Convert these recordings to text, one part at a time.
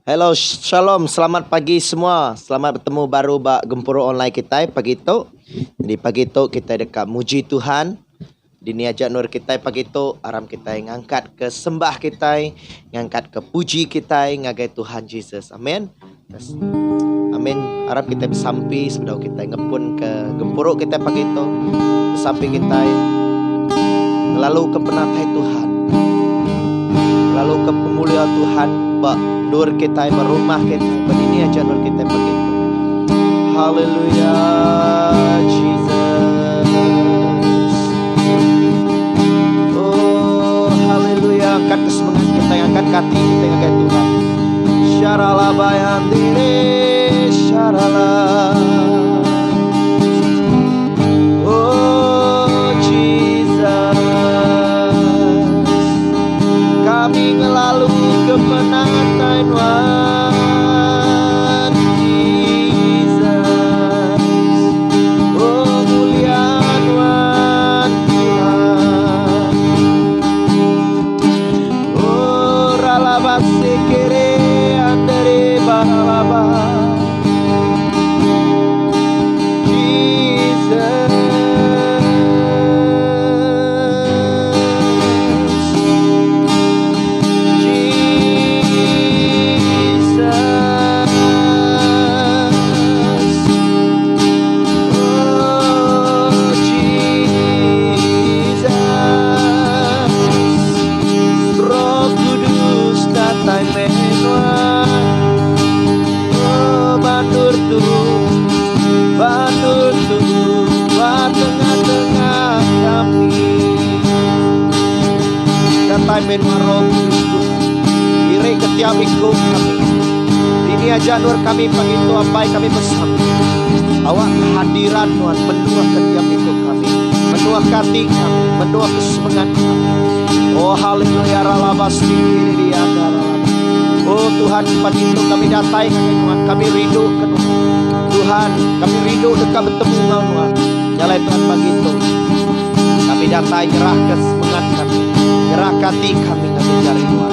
Hello, shalom, selamat pagi semua. Selamat bertemu baru bak Gempuro online kita pagi tu. Jadi pagi tu kita dekat muji Tuhan. Dini ajak nur kita pagi tu aram kita ngangkat ke sembah kita, ngangkat ke puji kita ngagai Tuhan Yesus. Amin. Amin. Aram kita bersampi sebelum kita ngepun ke Gempuro kita pagi tu. Bersampi kita lalu ke penatai Tuhan. Lalu ke pemuliaan Tuhan bak nur kita, berumah kita, berdini aja nur kita begitu. Haleluya, Jesus. Oh, haleluya. Angkat kesemangat kita, angkat hati kita, angkat Tuhan. Syarala bayandire, syarala. Oh, Jesus. Kami ngelalu ke penatai Tuhan Jesus. Oh mulia Tuhan Tuhan. Oh ralaba sekere andere balaba Jesus. Menwaro Kristus diri ketiap ikut kami ini aja nur kami pagi itu apa yang kami pesan awak kehadiran Tuhan menua ketiap ikut kami, menua hati kami, menua kesemangat kami. Oh haleluya ralabas diri dia oh Tuhan pagi itu kami datai Tuhan, kami rindu ke Tuhan, kami rindu dekat bertemu dengan Tuhan. Nyalai Tuhan pagi itu kami datai nyerah kesemangat kami, nyerah hati kami cari Tuhan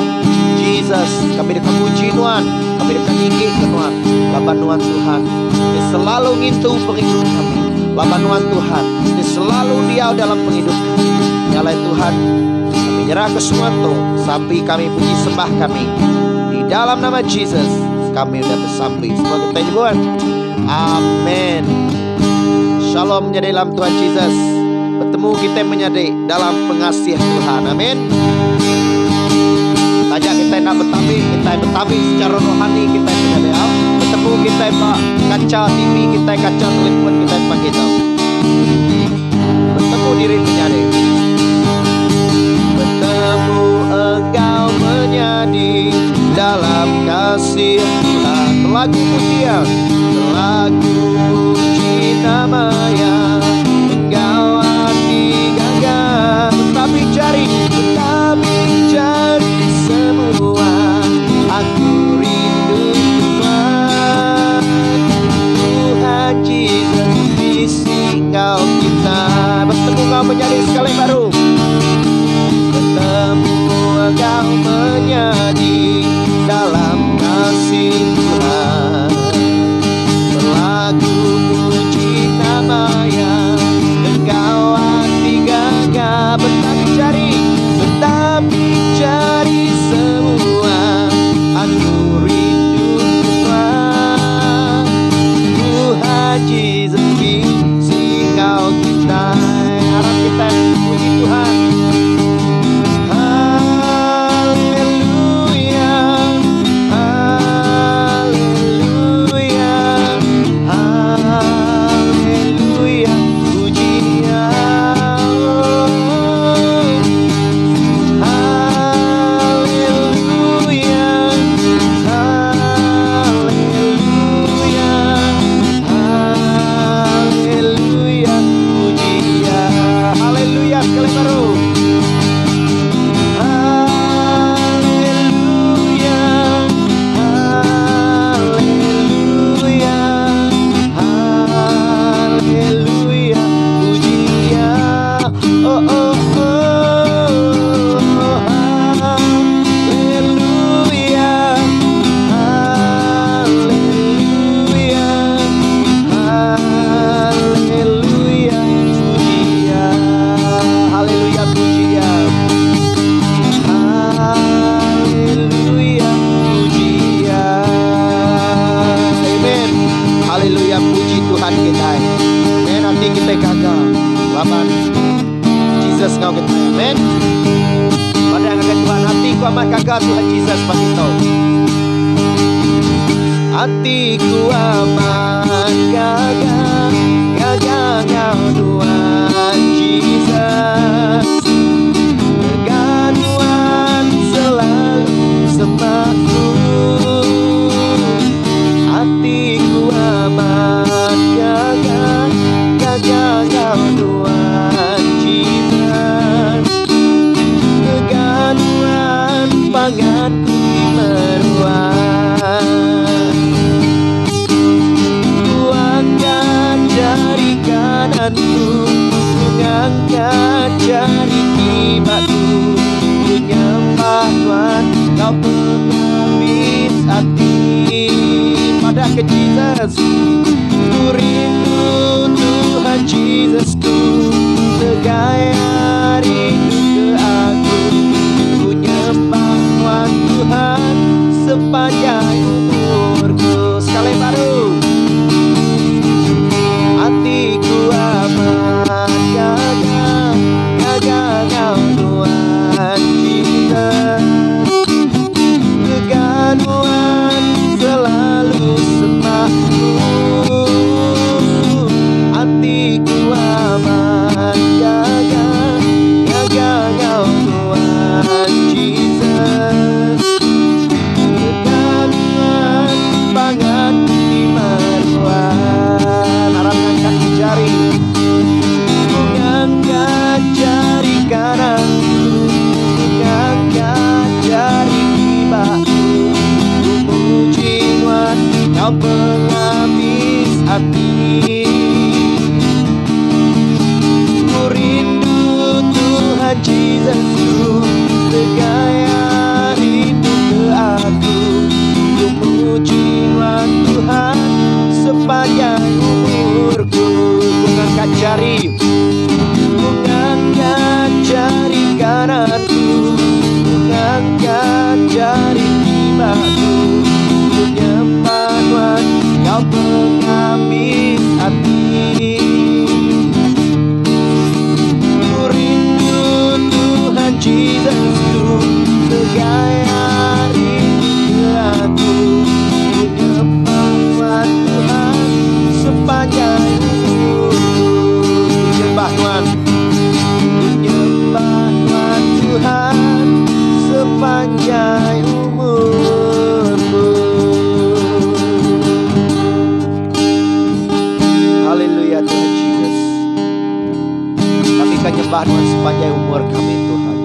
Jesus. Kami dekat puji Tuhan, kami dekat tinggi ke Tuhan laban Tuhan Tuhan dia selalu ngintu penghidup kami laban Tuhan Tuhan dia selalu dia dalam penghidup kami. Nyalai Tuhan kami nyerah ke semua tu sampai kami puji sembah kami di dalam nama Jesus. Kami sudah bersampai semua kita nyebut amin. Shalom menjadi dalam Tuhan Jesus. Bertemu kita menjadi dalam pengasihan Tuhan. Amin. Tajak kita nak bertabi secara rohani kita menjadi bertemu kita pak kaca TV kita, kaca telepon kita pakai tahu. Bertemu diri menjadi. Bertemu engkau menjadi dalam kasih Tuhan. Lagu pujian, lagu puji namanya. Tetapi cari semua. Aku rindu Tuhan, Tuhan Jesus di singgau kita. Bertemu kau menjadi sekali baru. Bertemu kau menjadi dalam kasih Tuhan. Berlagu puji namanya. Engkau hati gagah. Tetapi cari semua. Aku rindu Tuhan, Tuhan Jesus di singgau kita. Harap kita puji Tuhan. Haleluya, haleluya, haleluya, pujian. Pagitaw kita, amen. Pada yang akan Tuhan, hatiku amat gagah Tuhan Yesus pagitaw. Hatiku amat gagah, gagah Tuhan Yesus. Kegaduhan selalu semaku. Hatiku amat gagah, gagah Tuhan Yesus. Kegaduhan panganku di meruah. Jari kananku, mengangkat jari kibaku, ku nyembah Tuhan, Kau pengamis hati. Pada ke Jesus, ku rindu Tuhan Yesusku, segaya rindu ke aku, ku nyembah Tuhan sepanjang umurku. Sekali baru. Hatiku amat gagah, gagah Tuhan Yesus. Kegaduhan selalu semaku. Hatiku amat gagah, gagah Tuhan Yesus. Kegaduhan panganku di meruah. Jari, mengangkat jari kananku, mengangkat jari kibaku, ku puji Tuhan, Kau pengamis hati. Ku rindu Tuhan Yesusku, segaya rindu ke aku, ku puji Tuhan sepanjang umurku. Mengangkat jari kananku, mengangkat jari kibaku, ku nyembah Tuhan, Kau pengamis hati. Ku rindu Tuhan Yesusku, segaya rindu ke aku, ku nyembah Tuhan sepanjang Tuhan, menyembah Tuhan sepanjang umurku. Haleluya Tuhan Yesus. Kami akan nyembah Tuhan sepanjang umur kami Tuhan.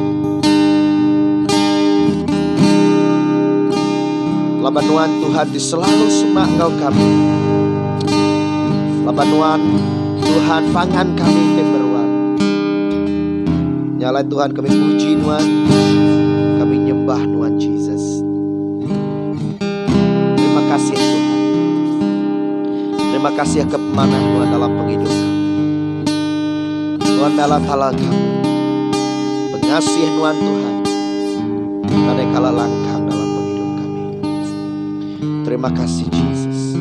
Labanuan Tuhan di selalu semak Engkau kami. Labanuan Tuhan pangan kami teberuan. Nyala Tuhan kami puji Tuhan, kami nyembah Tuhan Yesus. Terima kasih Tuhan. Terima kasih kepemanan Tuhan dalam penghidupan Tuhan dalam hal kami. Pengasih Tuhan pada kala langkah dalam penghidupan kami. Terima kasih Yesus.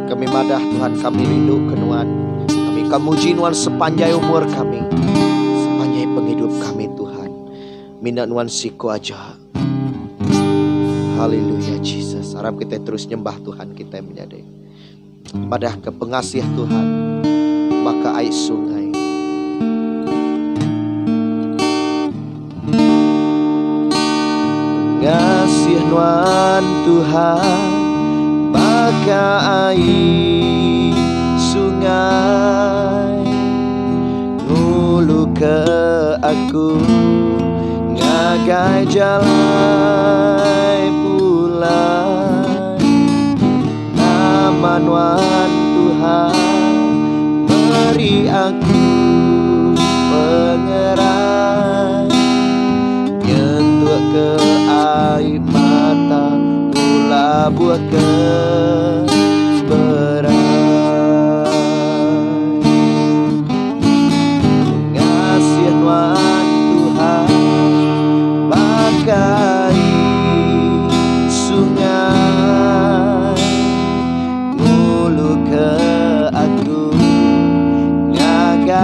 Kami madah Tuhan, kami rindu ke Tuhan. Kami muji Tuhan sepanjang umur kami, sepanjang penghidup kami Tuhan. Minta Tuhan siku aja. Haleluya Jesus. Harap kita terus nyembah Tuhan kita menyadari. Madah ke pengasih Tuhan, maka air sungai. Pengasih Tuhan, maka air sungai ngulu ke aku, ngagai jalan pulang. Aman Tuhan beri aku pengeran, nyentuh ke air mata, pula buat ke berai. Ngasih Tuhan pakai sungai ngulu ke aku, ngagai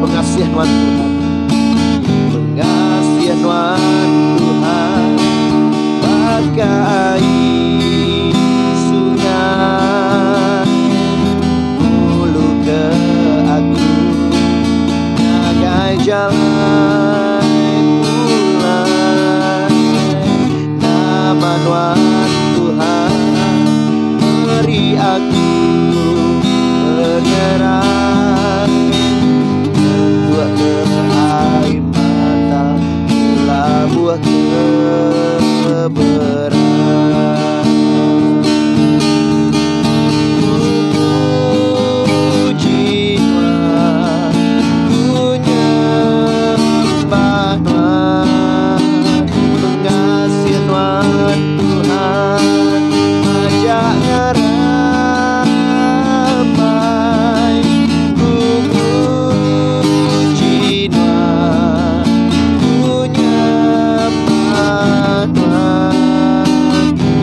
pengasihan Tuhan, pengasihan Tuhan bagai sungai hulu ke aku, bagai jalan mulai nama Tuhan beri aku penerang buah air mata telah buah kebenaran. Puji Tuhan, ku nyembah Tuhan, pengasihan Tuhan ajak ngeramai. Ku puji Tuhan, ku nyembah Tuhan,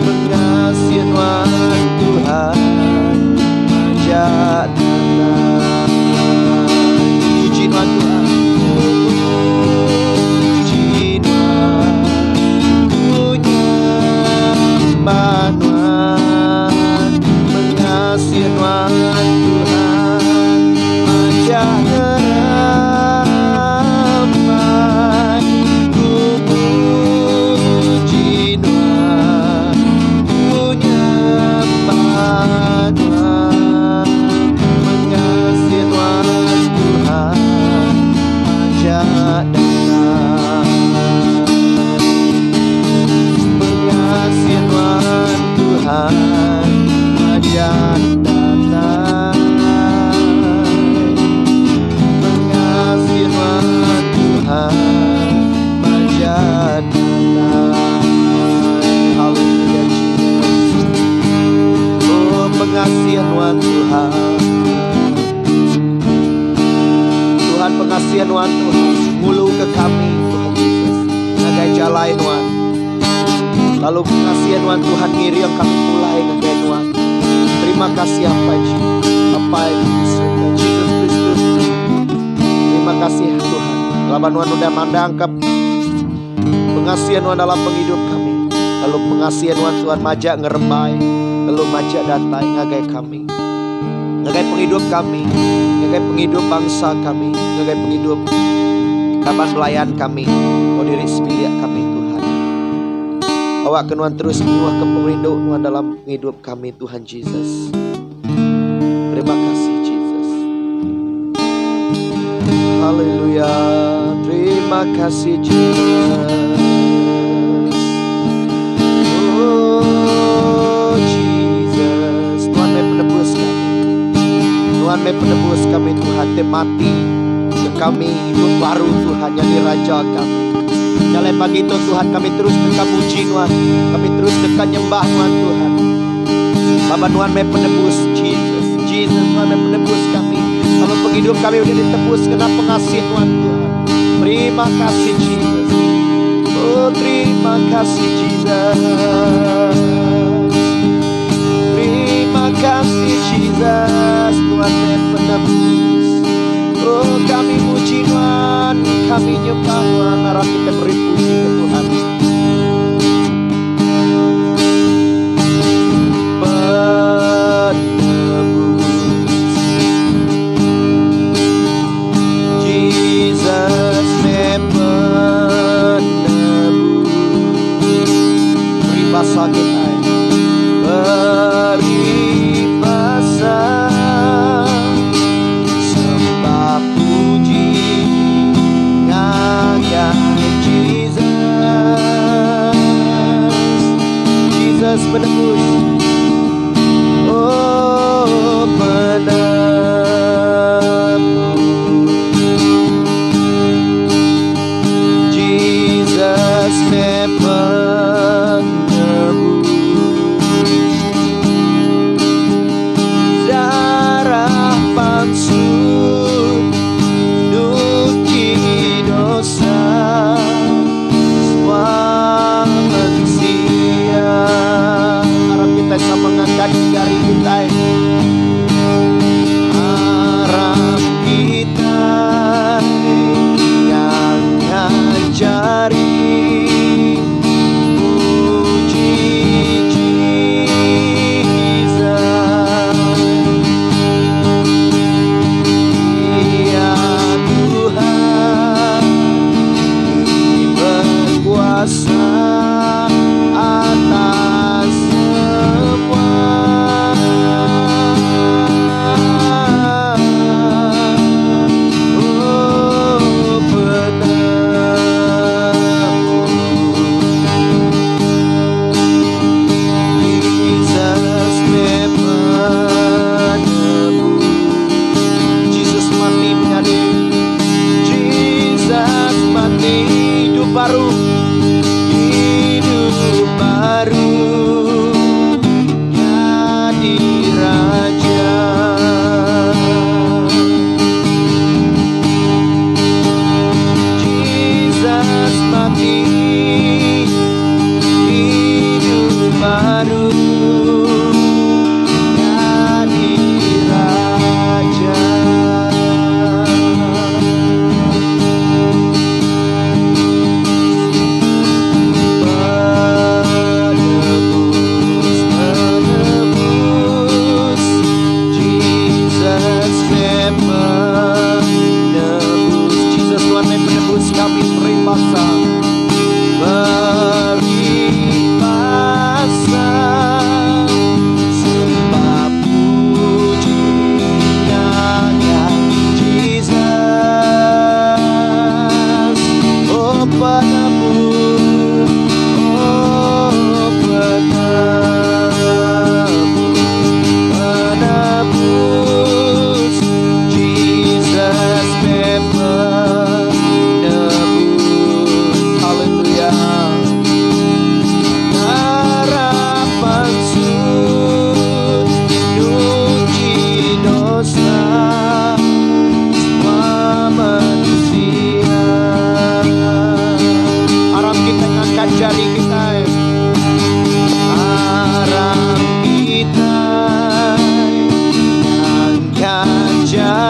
pengasihan Tuhan ajak datang. Puji Tuhan, puji Tuhan, ku nyembah Tuhan, pengasihan Tuhan ajak ngeramai. Ku puji Tuhan, ku nyembah Tuhan, pengasihan Tuhan ajak datang. Pengasihan Tuhan ajak datang. Pengasihan Tuhan ajak datang. Haleluya Jesus. Oh, pengasihan Tuhan, Tuhan pengasihan Tuhan mulu ke kami Tuhan Yesus, nagai jalai Tuhan. Lalu pengasihan Tuhan ngiri yang kami mulai nagai Tuhan. Terima kasih apa Jesus Kristus. Terima kasih Tuhan. Laban Tuhan udah mandangkap pengasihan Tuhan dalam penghidup kami. Lalu pengasihan Tuhan majak ngeremai, lalu majak datai ngagai kami, ngagai penghidup kami, ngagai penghidup bangsa kami, ngagai penghidup kapan pelayan kami, mau diri semilia kami Tuhan. Awak kenuan terus menyuah ke perindu Tuhan dalam hidup kami Tuhan Yesus. Terima kasih Jesus. Haleluya. Terima kasih Jesus. Oh Jesus, Tuhan may penebus kami. Tuhan may penebus kami Tuhan, mati ke kami hidup baru Tuhan yang diraja kami. Dalam pagi itu Tuhan kami terus dekat puji Tuhan, kami terus dekat nyembah Tuhan. Bapa Tuhan may penebus Jesus, Tuhan may penebus kami. Kalau penghidup kami udah ditebus kena pengasihan Tuhan. Terima kasih Jesus. Oh terima kasih Jesus. Terima kasih Jesus. Tuhan may penebus. Oh kami puji Tuhan, kami nyembah Tuhan, harap kita beri puji ke Tuhan. Penebus Jesus may penebus. Beri basah kita, beri basah sembah puji ngagai Jesus.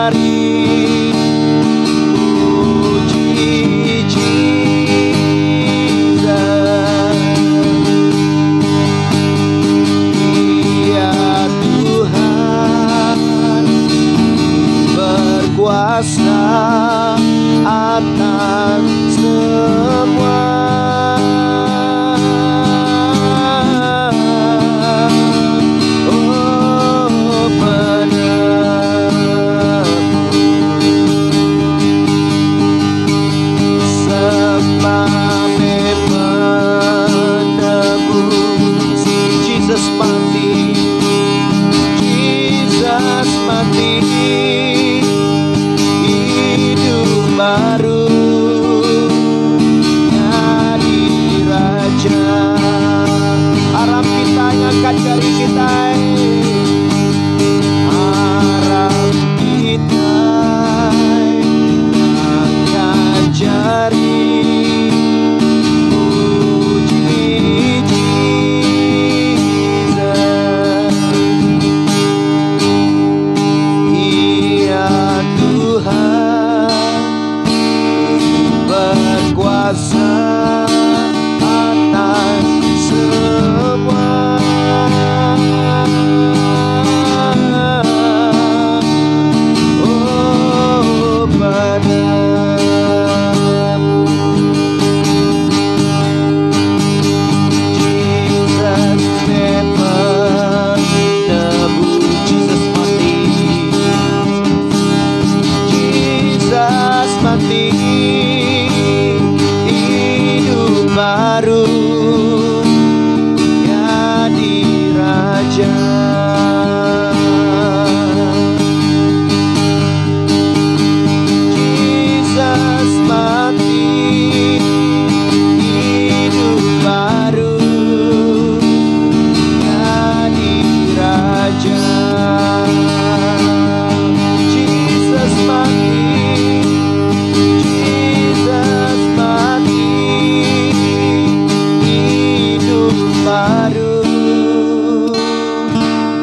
jari. Puji Jesus, Dia Tuhan berkuasa atas semua. Oh, sebab menebus. Jesus mati, Jesus mati, hidup baru, jadi raja. Harap kita angkat jari kita, harap kita angkat jari. Puji Jesus, Dia Tuhan berkuasa atas semua. Oh, padamu Jesus never nebus. Jesus mati, Jesus mati, hidup baru, jadi raja. Jesus mati, hidup baru, jadi raja. Jesus mati, Jesus mati, hidup baru,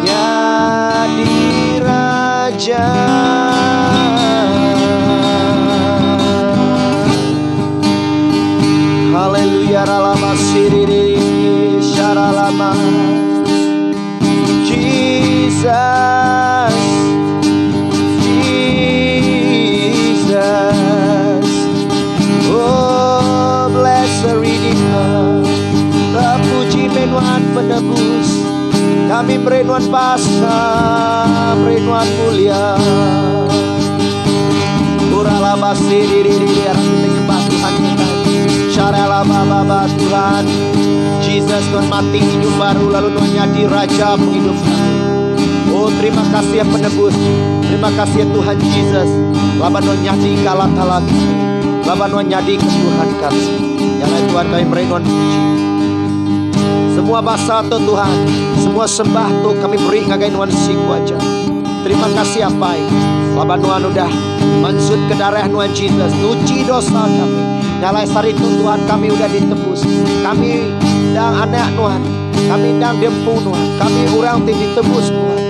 jadi raja. Haleluya, ralama siriri syaralama. Jesus, Jesus, oh blessed Redeemer, terpuji menuan penebus. Kami merenuan basah, merenuan mulia. Uralama siriri, harap kita nyembah Tuhan kita. Syaralama baba Tuhan. Jesus Tuhan mati hidup baru, lalu Tuhan jadi raja penghidup kami. Oh terima kasih ya penebus, terima kasih ya Tuhan Jesus. Laban Tuhan nyadi kalata lagi, laban Tuhan nyadi ke Tuhan kami. Yang lain Tuhan kami merenuan puji. Semua bahasa tu Tuhan, semua sembah tu kami beri ngagain Tuhan siku aja. Terima kasih apa laban Tuhan udah mansut ke darah Tuhan Jesus, nuci dosa kami. Nyalai sari itu Tuhan kami udah ditebus. Kami dang anak Tuhan, kami dang dempu Tuhan, kami orang ditebus Tuhan.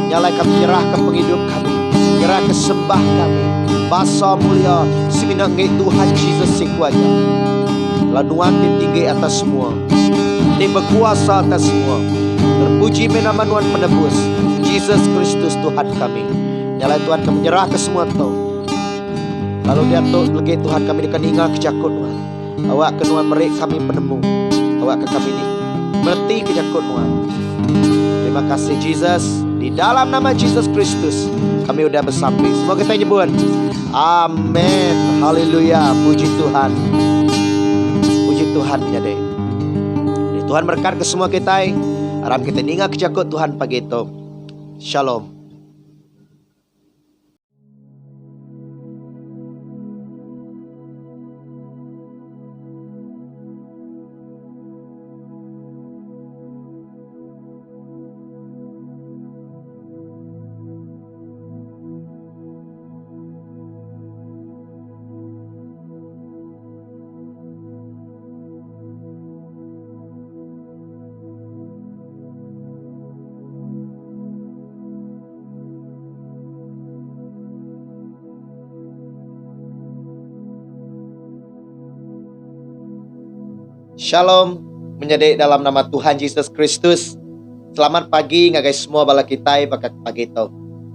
Nyalai kami nyerah ke penghidup kami, nyerah ke sembah kami. Basa mulia seminangi Tuhan Jesus sikuaja. Lanuan tinggi atas semua, Dia berkuasa atas semua. Terpuji nama Tuhan penebus Jesus Kristus Tuhan kami. Nyalai Tuhan kami nyerah ke semua tu. Lalu dia tu lagi Tuhan kami dikeninga kejakut Tuhan. Awak ke Tuhan merik kami penemu. Awak ke kami ni berti kejakut Tuhan. Terima kasih Jesus. Di dalam nama Jesus Kristus kami udah bersampai. Semua kita nyebut amin. Haleluya. Puji Tuhan. Puji Tuhan ya deh. Tuhan berkat ke semua kita. Harap kita ninga kejakut Tuhan pagi itu. Shalom. Shalom, menjadi dalam nama Tuhan Yesus Kristus. Selamat pagi ngagai semua bala kita baka pagi tu.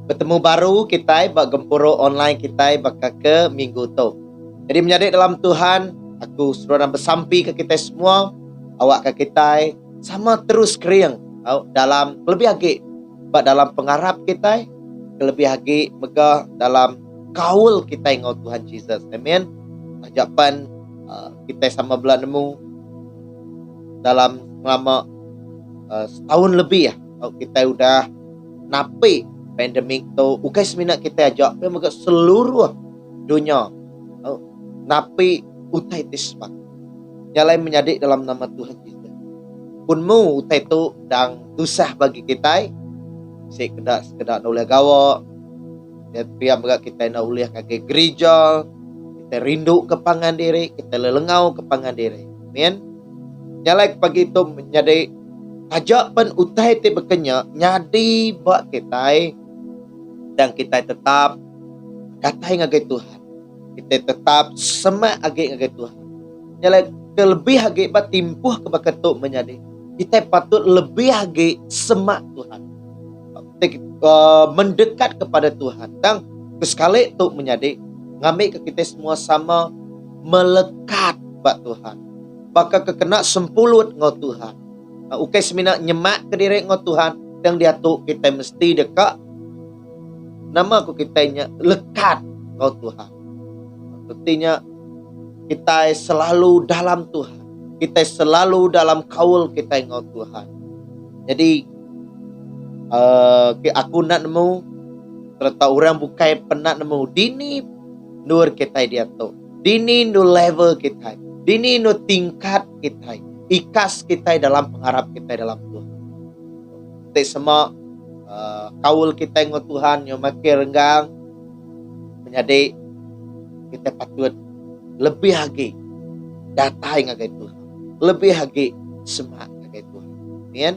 Bertemu baru kita bak gempuro online kita baka ke minggu tu. Jadi menjadi dalam Tuhan, aku suruh bersampi ke kita semua, awak ke kita sama terus kering dalam lebih lagi bak dalam pengharap kita, lebih lagi megah dalam kaul kita dengan Tuhan Yesus. Amin. Ajapan kita sama belah nemu dalam selama setahun lebih ya, kita udah napi pandemik tu. Ukai seminat kita ajak memang seluruh dunia napi utai tisbat. Nyalai menjadi dalam nama Tuhan Yesus. Punmu utai tu dan tusah bagi kita. Si sekedar nak uliah gawa. Dan pria mereka kita nak uliah ke gereja. Kita rindu ke pangan diri, kita lelengau ke pangan diri. Amin. Nyalai pagi itu menjadi ajapan utai te berkenya nyadi buat kita dan kita tetap katai ngagai Tuhan. Kita tetap semak agi ngagai Tuhan. Nyalai kelebih agi bat timpuh ke baketuk menjadi kita patut lebih agi semak Tuhan. Kita mendekat kepada Tuhan dan sekali itu menjadi ngambil ke kita semua sama melekat buat Tuhan. Bakal kekena sempulut ngau Tuhan. Ukai semina nyemak ke diri ngau Tuhan. Yang dia tu kita mesti dekat. Nama aku kita lekat ngau Tuhan. Artinya kita selalu dalam Tuhan. Kita selalu dalam kaul kita ngau Tuhan. Jadi aku nak nemu serta orang bukai penat nemu dini nur kita dia tu. Dini nur level kita. Dini no tingkat kita, ikas kita dalam pengharap kita dalam Tuhan. Kita semua kaul kita dengan Tuhan yang makin renggang menjadi kita patut lebih lagi datang dengan Tuhan, lebih lagi semak dengan Tuhan. Amin.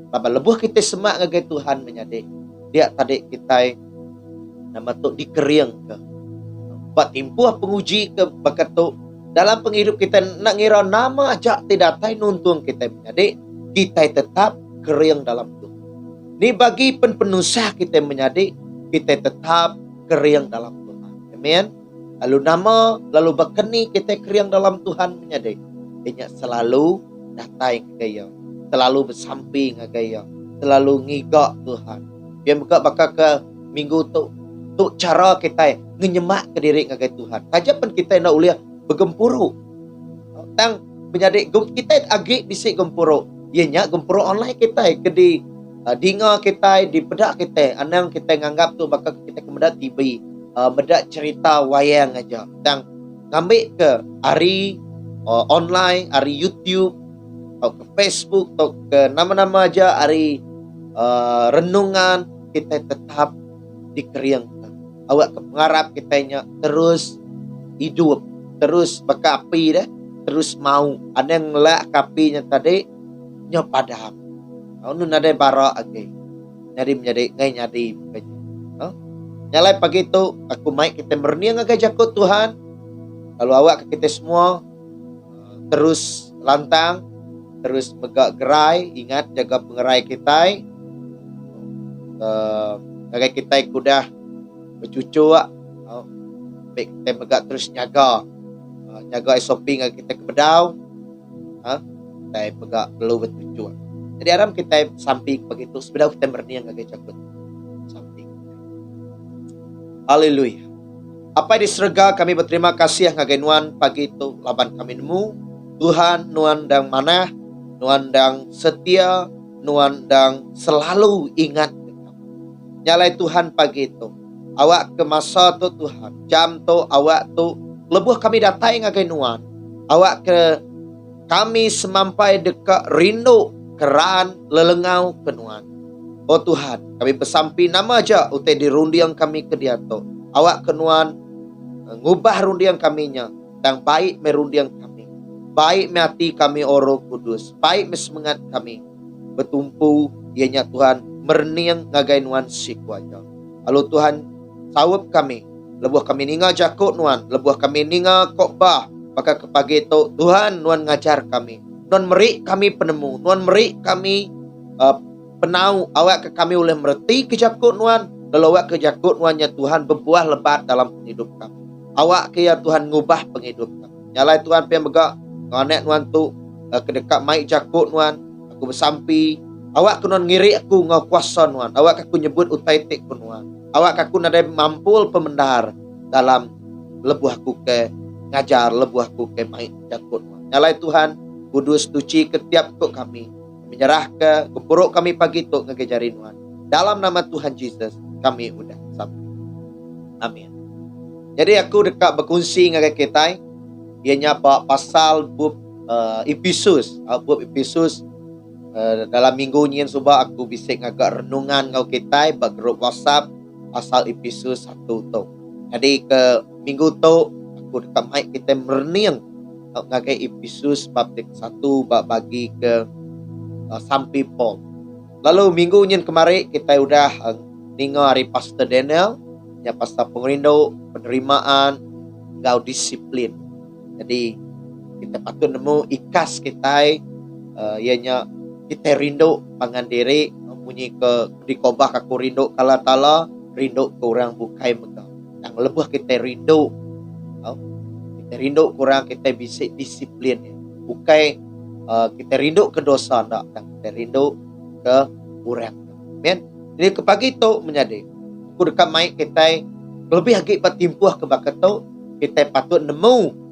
Bapa lebuh kita semak dengan Tuhan menjadi dia tadi kita nama tu dikering ke, buat timpuh penguji ke bakat tu. Dalam penghidup kita nak ngira nama ajak tidak tai nuntung kita menjadi kita tetap kering dalam Tuhan. Ni bagi penusah kita menjadi kita tetap kering dalam Tuhan. Amin. Lalu nama lalu berkeni kita kering dalam Tuhan menjadi dia selalu datang ke dia, selalu bersamping ke dia, selalu ngigak Tuhan. Dia buka bakal ke minggu tu cara kita ngenyemak ke diri ke Tuhan. Saja pun kita nak uliah bergempuru. Tang menjadi kita agi bisik gempuru. Ianya gempuru online kita kedi dinga kita di pedak kita. Anang kita nganggap tu bakal kita kemedak TV, medak cerita wayang aja. Tang ngambil ke hari online, hari YouTube atau ke Facebook atau ke nama-nama aja hari renungan kita tetap dikeringkan. Awak ke pengarap kitanya terus hidup. Terus bakapi dah, terus mau. Ada yang ngelak kapinya tadi, nyopadam. Nun ada barak lagi. Jadi menjadi ngai nyadi. Nyalai pagi itu, aku main kita merniang agak jakut Tuhan. Lalu awak ke kita semua, terus lantang, terus megak gerai, ingat jaga pengerai kita. Agak kita kudah bercucu. Baik kita megak terus nyaga. Jaga shopping kita ke bedau. Kita pegak perlu bertujuan. Jadi aram kita samping begitu. Sebedau kita berniang agak cakut samping. Haleluya. Apa di surga kami berterima kasih ngagai nuan pagi itu laban kami nemu. Tuhan nuan dang manah, nuan dang setia, nuan dang selalu ingat. Nyalai Tuhan pagi itu. Awak ke masa tu Tuhan. Jam tu awak tu lebuh kami datang ngagai nuan. Awak ke kami semampai dekat rindu keran lelengau ke nuan. Oh Tuhan, kami bersampi nama aja utai dirundiang kami ke dia tu. Awak ke nuan ngubah rundiang kaminya dan baik merundiang kami. Baik hati kami Roh Kudus. Baik semangat kami bertumpu ianya Tuhan merniang ngagai nuan sikwaja. Lalu Tuhan sawab kami. Lebuh kami ninga jakut nuan. Lebuh kami ninga khotbah. Maka ke pagi itu Tuhan nuan ngajar kami. Nuan meri kami penemu, nuan meri kami penau awak ke kami oleh mereti kejakut nuan, lalu awak kejakut nuannya Tuhan berbuah lebat dalam hidup kami. Awak ke ya Tuhan ngubah penghidup kami. Nyalai Tuhan pian begak nganek nuan tu kedekat mai jakut nuan, aku bersampi. Awak ku nuan ngiri aku ngau kuasa nuan. Awak aku nyebut utai tik ku nuan. Awak aku nadai mampul pemendar dalam lebuh aku ke ngajar, lebuh aku ke mai jakut nuan. Nyalai Tuhan kudus tuci ketiap kok kami. Menyerah ke kepuruk kami pagi tu ngejari nuan. Dalam nama Tuhan Yesus kami udah sampai. Amin. Jadi aku dekat berkongsi dengan kita. Ianya pasal bab Efesus. Bab Efesus dalam minggu ni subah aku bisik ngagak renungan ngau kita bag grup WhatsApp pasal Efesus 1 tu. Jadi ke minggu tu aku dekat mic kita merenung ngagak Efesus bab 1 bab bagi ke sampai Paul. Lalu minggu ni kemarin kita udah dengar hari Pastor Daniel yang pasal pengerindu, penerimaan, ngau disiplin. Jadi kita patut nemu ikas kita ianya kita rindu pangan diri mempunyai ke dikobah aku rindu kala tala rindu ke orang bukai megah. Yang lebih kita rindu kurang kita bisa disiplin ya. Bukai kita rindu ke dosa ndak, kita rindu ke orang. Amen. Jadi ke pagi tu menjadi aku dekat mic kita lebih lagi bertimpuh ke bakat tu kita patut nemu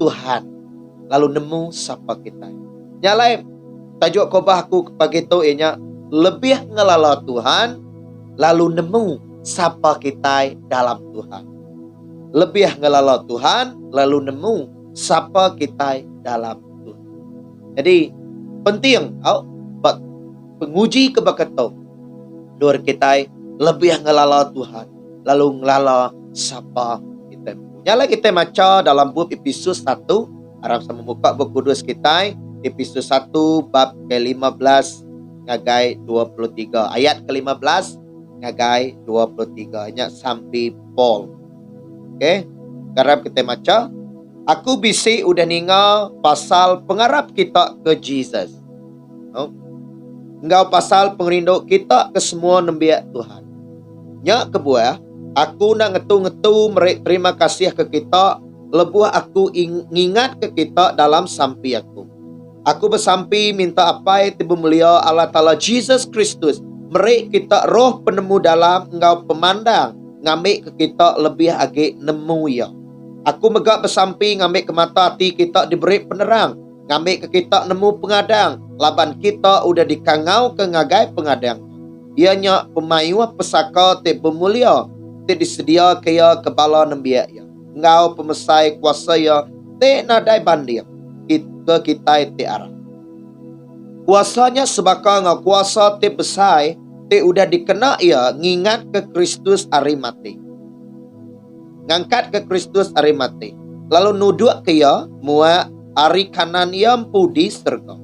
Tuhan, lalu nemu siapa kita. Nyalai tajuk khotbah aku pagi tu ianya lebih ngelala Tuhan, lalu nemu siapa kita dalam Tuhan. Lebih ngelala Tuhan, lalu nemu siapa kita dalam Tuhan. Jadi penting penguji ke bakat tu luar kita lebih ngelala Tuhan, lalu ngelala siapa kita. Nyala kita maca dalam bab Efesus 1, harap sama buka buku kudus kita, Efesus 1 bab ke-15 ngagai 23. Ayat ke-15 ngagai 23. Nya sampai Paul. Okey. Garap kita maca, aku bisi udah ningal pasal pengarap kita ke Jesus. Engkau pasal pengerindu kita ke semua nembiak Tuhan. Nya kebuah aku nak ngetu terima kasih ke kita, lebuh aku ingat ke kita dalam sampi aku. Aku bersampi minta apa tiba mulia Allah Ta'ala Jesus Kristus. Merek kita roh penemu dalam engkau pemandang. Ngambil ke kita lebih agak nemu ya. Aku megak bersampi ngambil ke mata hati kita diberi penerang. Ngambil ke kita nemu pengadang. Laban kita udah dikangau ke ngagai pengadang. Ianya pemayuah pesaka tiba mulia. Disedia kaya kepala nembiak ya. Engkau pemesai kuasa ya. Te nadai bandir. Kita te arah. Kuasanya sebaka ngau kuasa te besai. Te udah dikena ya. Ngingat ke Kristus Arimate. Ngangkat ke Kristus Arimate. Lalu nuduk kaya. Mua ari kanan yang pudi serga.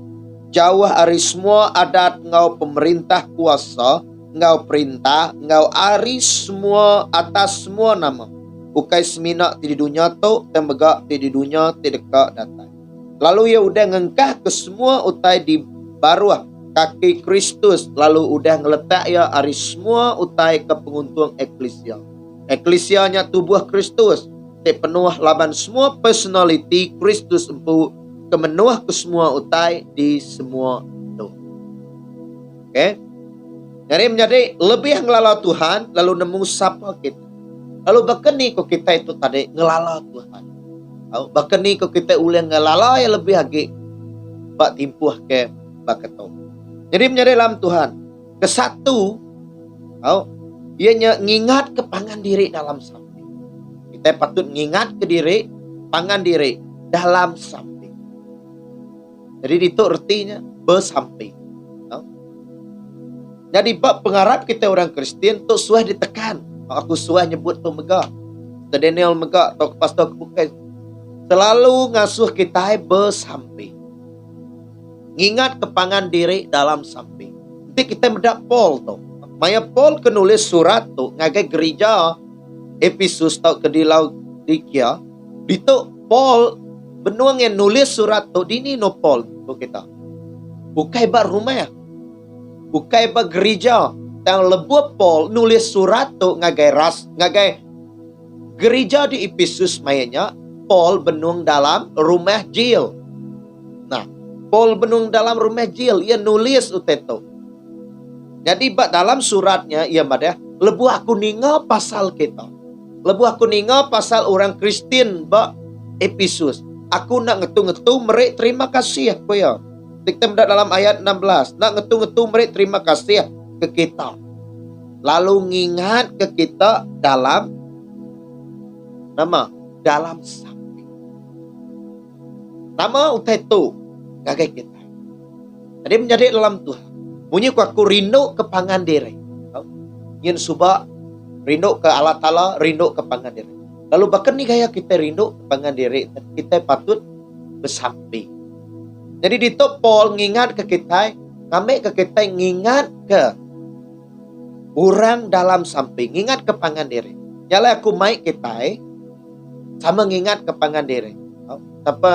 Jauh ari semua adat ngau pemerintah kuasa. Ngau perintah, ngau ari semua atas semua nama. Bukai semina di dunia tu, tembegak di dunia tidak datang. Lalu ia udah ngengkah ke semua utai di baruah kaki Kristus. Lalu udah ngeletak ya ari semua utai ke penguntung eklesia. Eklesianya tubuh Kristus. Te penuh laban semua personality Kristus empu kemenuh ke semua utai di semua tu. Okay? Jadi menjadi lebih ngelala Tuhan, lalu nemu siapa kita. Lalu bakeni kok kita itu tadi ngelala Tuhan. Bakeni kok kita ulang ngelala yang lebih lagi bak timpuh ke baketo. Jadi menjadi dalam Tuhan. Kesatu, ianya ngingat kepangan diri dalam sampai. Kita patut ngingat ke diri, pangan diri dalam sampai. Jadi itu artinya bersampai. Jadi bab pengharap kita orang Kristian tu suah ditekan. Aku suah nyebut tu megah. Daniel megah atau pastor bukan. Selalu ngasuh kita bersampai. Ngingat kepangan diri dalam sampai. Nanti kita mendak Paul tu. Maya Paul kenulis surat tu ngagai gereja Efesus tau ke di Laodikia. Itu Paul benuang yang nulis surat tu dini no Paul. kita. Bukai ba rumah, bukai ba gereja. Tang lebuh Paul nulis surat tu ngagai gereja di Efesus mayanya Paul benung dalam rumah jail. Nah, Paul benung dalam rumah jail, ia nulis uteto. Jadi dalam suratnya ia madah lebuh aku ninga pasal kita. Lebuh aku ninga pasal orang Kristen ba Efesus. Aku nak ngetu-ngetu mereka terima kasih apa ya. Kita dalam ayat 16, nak ngetu-ngetu mereka terima kasih ke kita. Lalu ngingat ke kita dalam sampai. Nama uteto gagai kita. Jadi menjadi dalam Tuhan. Bunyi aku rindu ke pangan diri. Yen subak rindu ke Allah Ta'ala, rindu ke pangan diri. Lalu bahkan ni gaya kita rindu ke pangan diri, kita patut bersampai. Jadi di tu Paul ngingat ke kita, kami ke kita ngingat ke orang dalam sampai, ngingat ke pangan diri. Yalah aku mai kita sama ngingat ke pangan diri.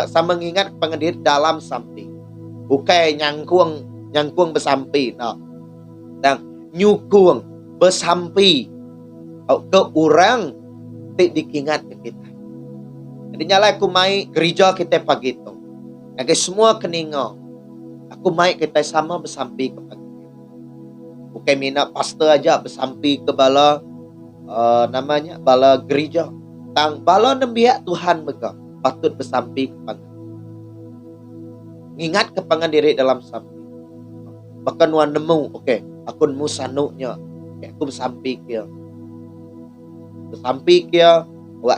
Sama ngingat ke pangan diri dalam sampai. Bukan nyangkuang bersampai. Dan nyukung bersampai ke orang tidak diingat ke kita. Jadi nyala aku mai gereja kita pagi itu. Yang semua keninga. Aku mai kita sama bersampai ke pagi. Bukan minat pastor aja bersampai ke bala bala gereja. Tang bala nembiak Tuhan mereka patut bersampai ke pagi. Ingat ke pangan diri dalam sampai. Bahkan wan nemu, aku nemu sanuknya. Aku bersampai ke. Bersampai ke,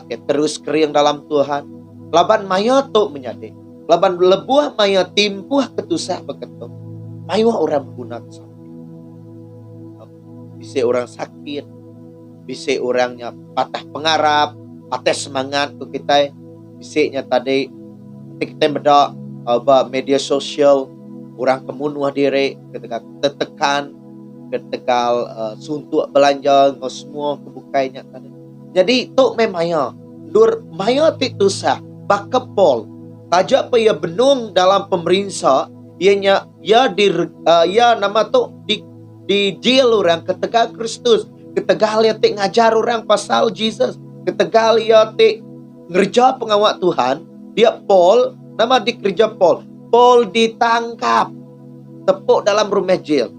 ke terus kering dalam Tuhan. Laban maya tu menyadek. Laban lebuah maya timpuh ketusah beketuk. Maya orang guna sampai. Bisa orang sakit. Bisa orangnya patah pengarap. Patah semangat ke kita. Bisa tadi kita beda media sosial. Orang kemunuh diri. Ketika tertekan. Ketika suntuk belanja. Semua kebukainya tadi. Jadi tu memaya. Dur maya itu sah. Baka Paul. Tajak pa ia benung dalam pemerintah. Ianya nama tu di jail orang ketegal Kristus. Ketegal ia tik ngajar orang pasal Jesus. Ketegal ia tik ngerja pengawak Tuhan. Dia Paul. Nama di kerja Paul. Paul ditangkap. Tepuk dalam rumah jail.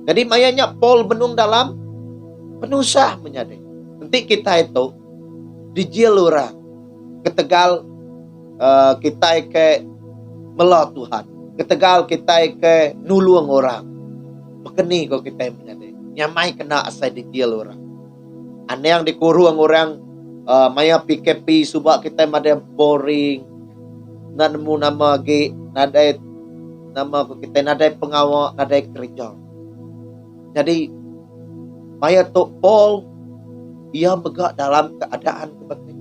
Jadi mayanya Paul benung dalam penusah menyadari. Nanti kita itu di jail orang. Ketegal kita ke melah Tuhan. Ketegal kita ke nulung orang. Makani kalau kita menyadari. Nyamai kena asal di jail orang. Ane yang dikurung orang. Maya PKP subak kita ada boring. Nak nemu nama ge. Nadai nama kita nadai pengawal. Nadai kerja. Jadi maya tu Paul. Ia megak dalam keadaan kebaikan.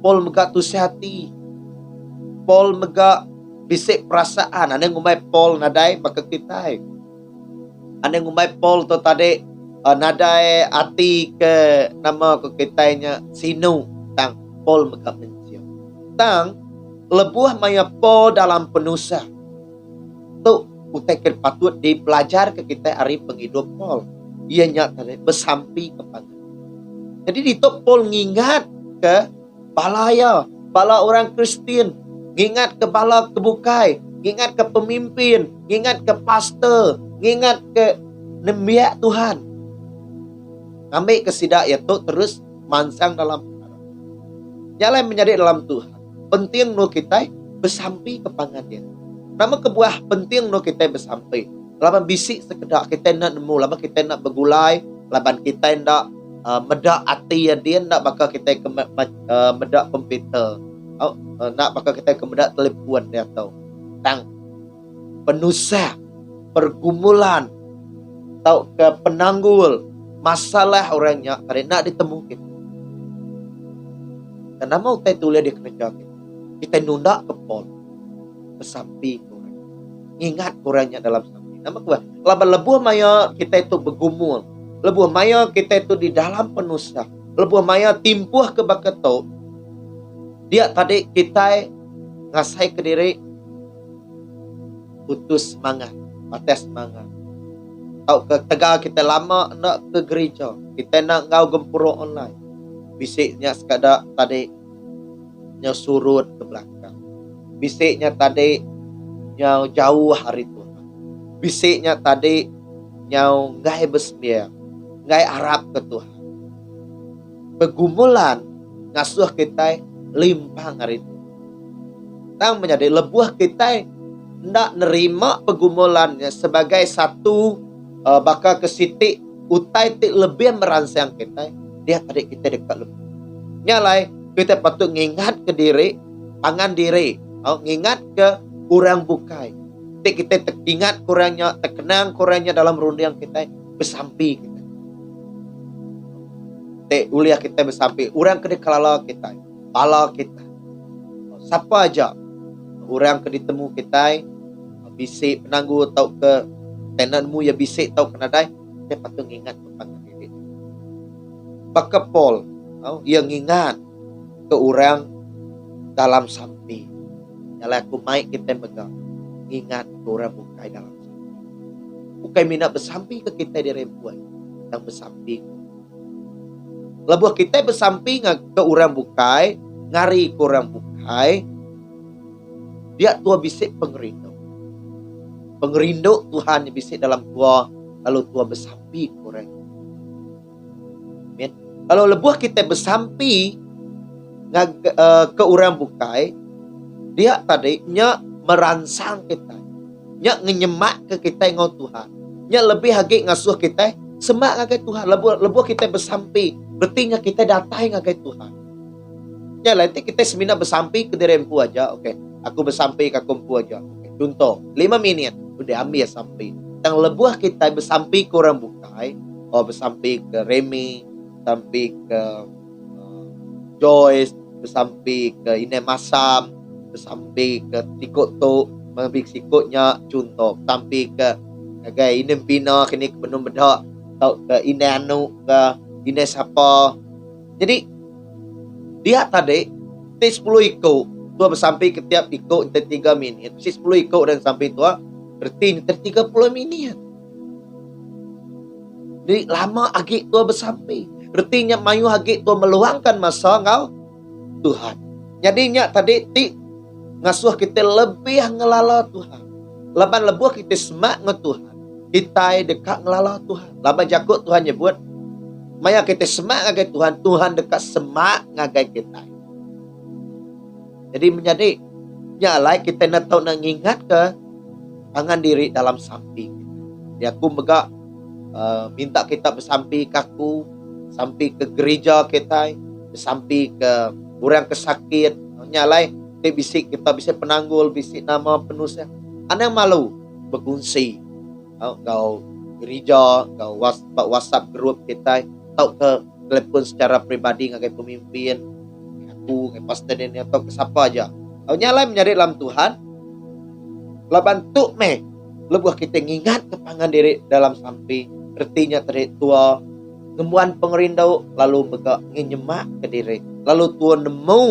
Paul megak tu sehati. Paul megak bisik perasaan. Ane ngumai Paul nadai baka kita. Ane ngumai Paul tu tadi nadai hati ke nama ke kitanya sinu. Tang Paul megak mencium. Tang lebuah maya Paul dalam penusah. Tu utekir patut dipelajar ke kita hari penghidup Paul. Ia nyata bersampai kepada. Jadi di tu Paul ngingat ke balaya, bala orang Kristen, ngingat ke bala kebukai, ngingat ke pemimpin, ngingat ke pastor, ngingat ke nembiak Tuhan. Kami kesidak ya tu terus mansang dalam perkara. Jalan menjadi dalam Tuhan. Penting no kita bersampai ke pangan dia. Nama kebuah penting no kita bersampai. Laban bisik sekedar kita nak nemu, laban kita nak bergulai, laban kita nak medak hati dia nak bakal kita ke medak komputer. Nak bakal kita ke medak telefon dia tahu. Tang penusah, pergumulan, atau ke penanggul masalah orangnya karena nak ditemukan. Karena mau kita tulis di kerja kita nunda ke Paul bersampai orang. Ingat orangnya dalam sampai. Nama kuat. Laban lebuh maya kita itu bergumul. Lebuh maya kita itu di dalam penusah. Lebuh maya timpuh ke baketo. Dia tadi kita ngasai ke diri. putus semangat, patah semangat. Tau ke tegar kita lama nak ke gereja, kita nak ngau gempuro online. Bisiknya sekadar tadi nya surut ke belakang. Bisiknya tadi nya jauh hari Tuhan. Bisiknya tadi nya ngai besmia, ngai harap ke Tuhan. Pergumulan ngasuh kita limpang hari itu. Tang menjadi lebuh kita nak nerima pergumulannya sebagai satu bakal ke sitik utai tik lebih merangsang kita. Dia tadi kita dekat lebih. Nyalai kita patut ngingat ke diri, pangan diri, ngingat ke kurang bukai. Tik kita ingat kurangnya, terkenang kurangnya dalam rundiang kita bersampi kita. Tik uliah kita bersampi, orang ke kalala kita, pala kita. Siapa aja orang ke ditemu kita, bisik penanggu tau ke tenanmu ya bisik tau kenadai, kita patut ngingat ke pangan diri. Baka Paul, yang ingat ke orang dalam sampi. Yalah aku maik kita megang. Ingat ke orang bukai dalam sampi. Bukai minat bersampi ke kita di rempuan. Yang bersampi. Lebuh kita bersampi ke orang bukai. Ngari ke orang bukai. Dia tua bisik pengerindu. Pengerindu Tuhan yang bisik dalam tua. Lalu tua bersampi ke orang. Kalau lebuh kita bersampi ke orang bukai, dia tadi nya merangsang kita, nya ngenyemak ke kita ngau Tuhan, nya lebih lagi ngasuh kita semak ngagai Tuhan. Lebuh kita bersampi, berarti nya kita datang ngagai Tuhan. Nya nanti kita semina bersampi ke dirempu aja, oke. Aku bersampi ke kumpu aja. Okay. Contoh, 5 menit udah ambil sampai. Yang lebuh kita bersampi ke orang bukai, bersampi ke Remy, sampai ke Joyce, sampai ke Ine Masam, sampai ke Tikot tu, mengambil sikutnya contoh, sampai ke Ine Pina, kini ke Benung Bedak, atau ke Ine Anu, ke Ine siapa. Jadi dia tadi 10 ikut, tua bersampai ke tiap ikut 3 minit, 10 ikut dan sampai tua berarti 30 minit. Jadi lama agak tua bersampai. Berarti mayu hagi tu meluangkan masa ngau Tuhan. Jadinya tadi ngasuh kita lebih ngelala Tuhan. Laban lebuh kita semak nge Tuhan. Kita dekat ngelala Tuhan. Laban jakut Tuhan nyebut, maya kita semak ngagai Tuhan, Tuhan dekat semak ngagai kita. Jadi menjadi nyalai kita nak tahu nak ingat ke tangan diri dalam sampi. Dia aku megak minta kita bersampi kaku, sampai ke gereja kita, sampai ke orang kesakit, nyalai kita bisik, kita bisik penanggul, bisik nama penulisnya. Anak malu berkongsi, kau gereja, kau WhatsApp grup kita, atau ke telepon secara pribadi ngagai pemimpin, aku, ngagai pastor ini atau ke siapa aja. Kau nyalai mencari dalam Tuhan, laban tu lebuh kita ingat kepangan diri dalam sampai, artinya tadi tua. Ngemuan pengerindu lalu megak ngenyemak ke diri. Lalu Tuhan nemu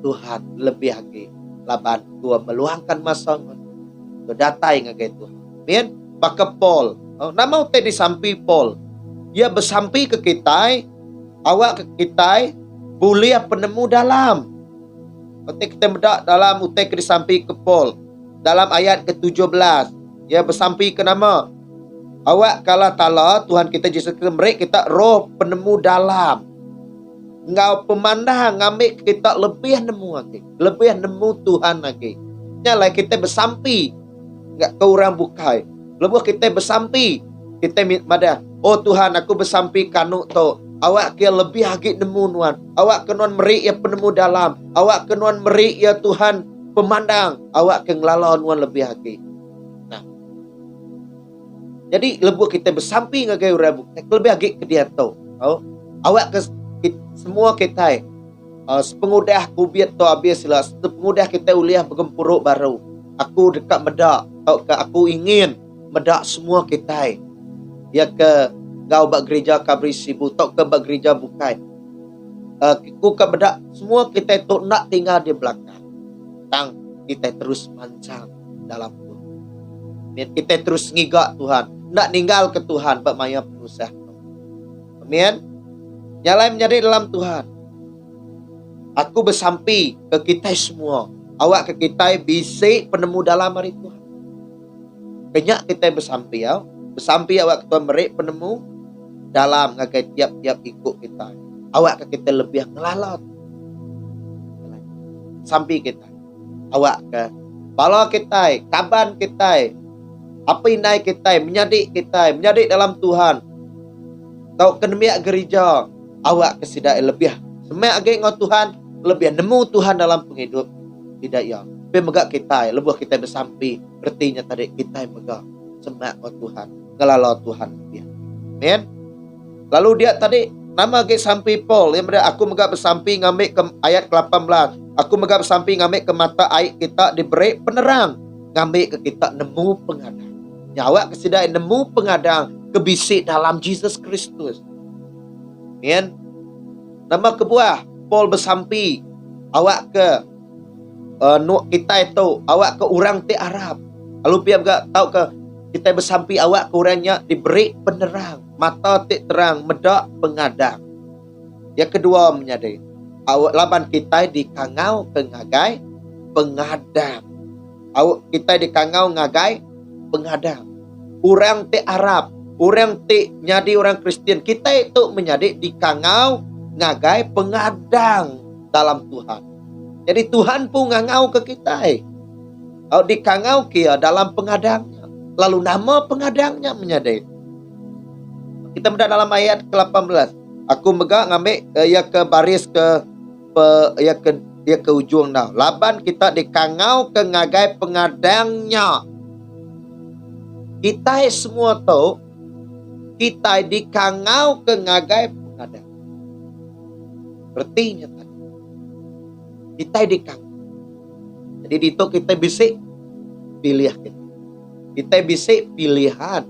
Tuhan lebih lagi. Laban Tuhan meluangkan masa Tuhan datai ngagai Tuhan. Amin. Maka Paul, nama utai disampi Paul. Dia bersampi ke kita, awak ke kita, boleh penemu dalam. Utai kita bedak dalam utai ke disampi ke Paul. Dalam ayat ke-17, dia bersampi ke nama. Awak kala tala Tuhan kita Yesus Kristus mereka kita roh penemu dalam. Ngau pemandang ngambil kita lebih nemu lagi. Lebih nemu Tuhan lagi. Nyalai kita bersampi. Enggak ke orang bukai. Lebuh kita bersampi. Kita mada. Oh Tuhan aku bersampi kanuk tu. Awak kia lebih lagi nemu Tuhan. Awak kenuan merik ya penemu dalam. Awak kenuan merik ya Tuhan pemandang. Awak ke ngelala Tuhan lebih lagi. Jadi lebuh kita bersampi ngagai orang bukai. Lebih lagi ke dia tu. Awak ke semua kita. Pengudah kubiat tu habis lah. Pengudah kita uliah bergempuruk baru. Aku dekat medak. Aku ingin medak semua kita. Ya ke kau bak gereja kabri sibu. Tak ke bak gereja bukai. Aku ke medak semua kita tu nak tinggal di belakang. Tang kita terus mancang. dalam Tuhan. Amin. Kita terus ngigak Tuhan, nak ninggal ke Tuhan bak maya penusah. Amin. Nyalai menjadi dalam Tuhan. Aku bersampi ke kita semua. Awak ke kita bisik penemu dalam hari Tuhan. Kenyak kita bersampi ya. Bersampi awak ke Tuhan merik penemu dalam ngagai tiap-tiap ikut kita. Awak ke kita lebih ngelalot. Sampai kita. Awak ke bala kita, kaban kita, apa inai kita, menyadik kita, menyadik dalam Tuhan. Kau kenemiak gereja, awak kesidai lebih semak age ngau Tuhan, lebih nemu Tuhan dalam penghidup. Tidak ya. Tapi megak kita, lebih kita bersampi, artinya tadi kita megak semak ngau Tuhan, ngelalo Tuhan dia. Amin. Lalu dia tadi nama age sampai Paul, yang berada aku megak bersampi ngambil ke ayat ke-18. Aku megap sampai ngambil ke mata air kita diberi penerang. Ngambil ke kita nemu pengadang. Nyawa kesidai nemu pengadang kebisik dalam Jesus Kristus. Amin. Nama kebuah Paul bersampi awak ke kita itu awak ke orang ti Arab. Lalu pihak gak tahu ke kita bersampi awak ke orangnya diberi penerang, mata ti terang, medak pengadang. Yang kedua menyadari awak laban kita dikangau ke ngagai pengadang. Awak kita dikangau ngagai pengadang. Orang ti Arab, orang ti nyadi orang Kristen, kita itu menjadi dikangau ngagai pengadang dalam Tuhan. Jadi Tuhan pun ngangau ke kita. Awak dikangau kia dalam pengadangnya. Lalu nama pengadangnya menjadi. Kita mendak dalam ayat ke-18. Aku megak ngambil ya ke baris ke ya ke ujung dah. Laban kita dikangau ke ngagai pengadangnya. Kita semua tahu kita dikangau ke ngagai pengadang. Artinya tadi kita dikangau. Jadi itu kita bisik pilih kita. Kita bisik pilihan.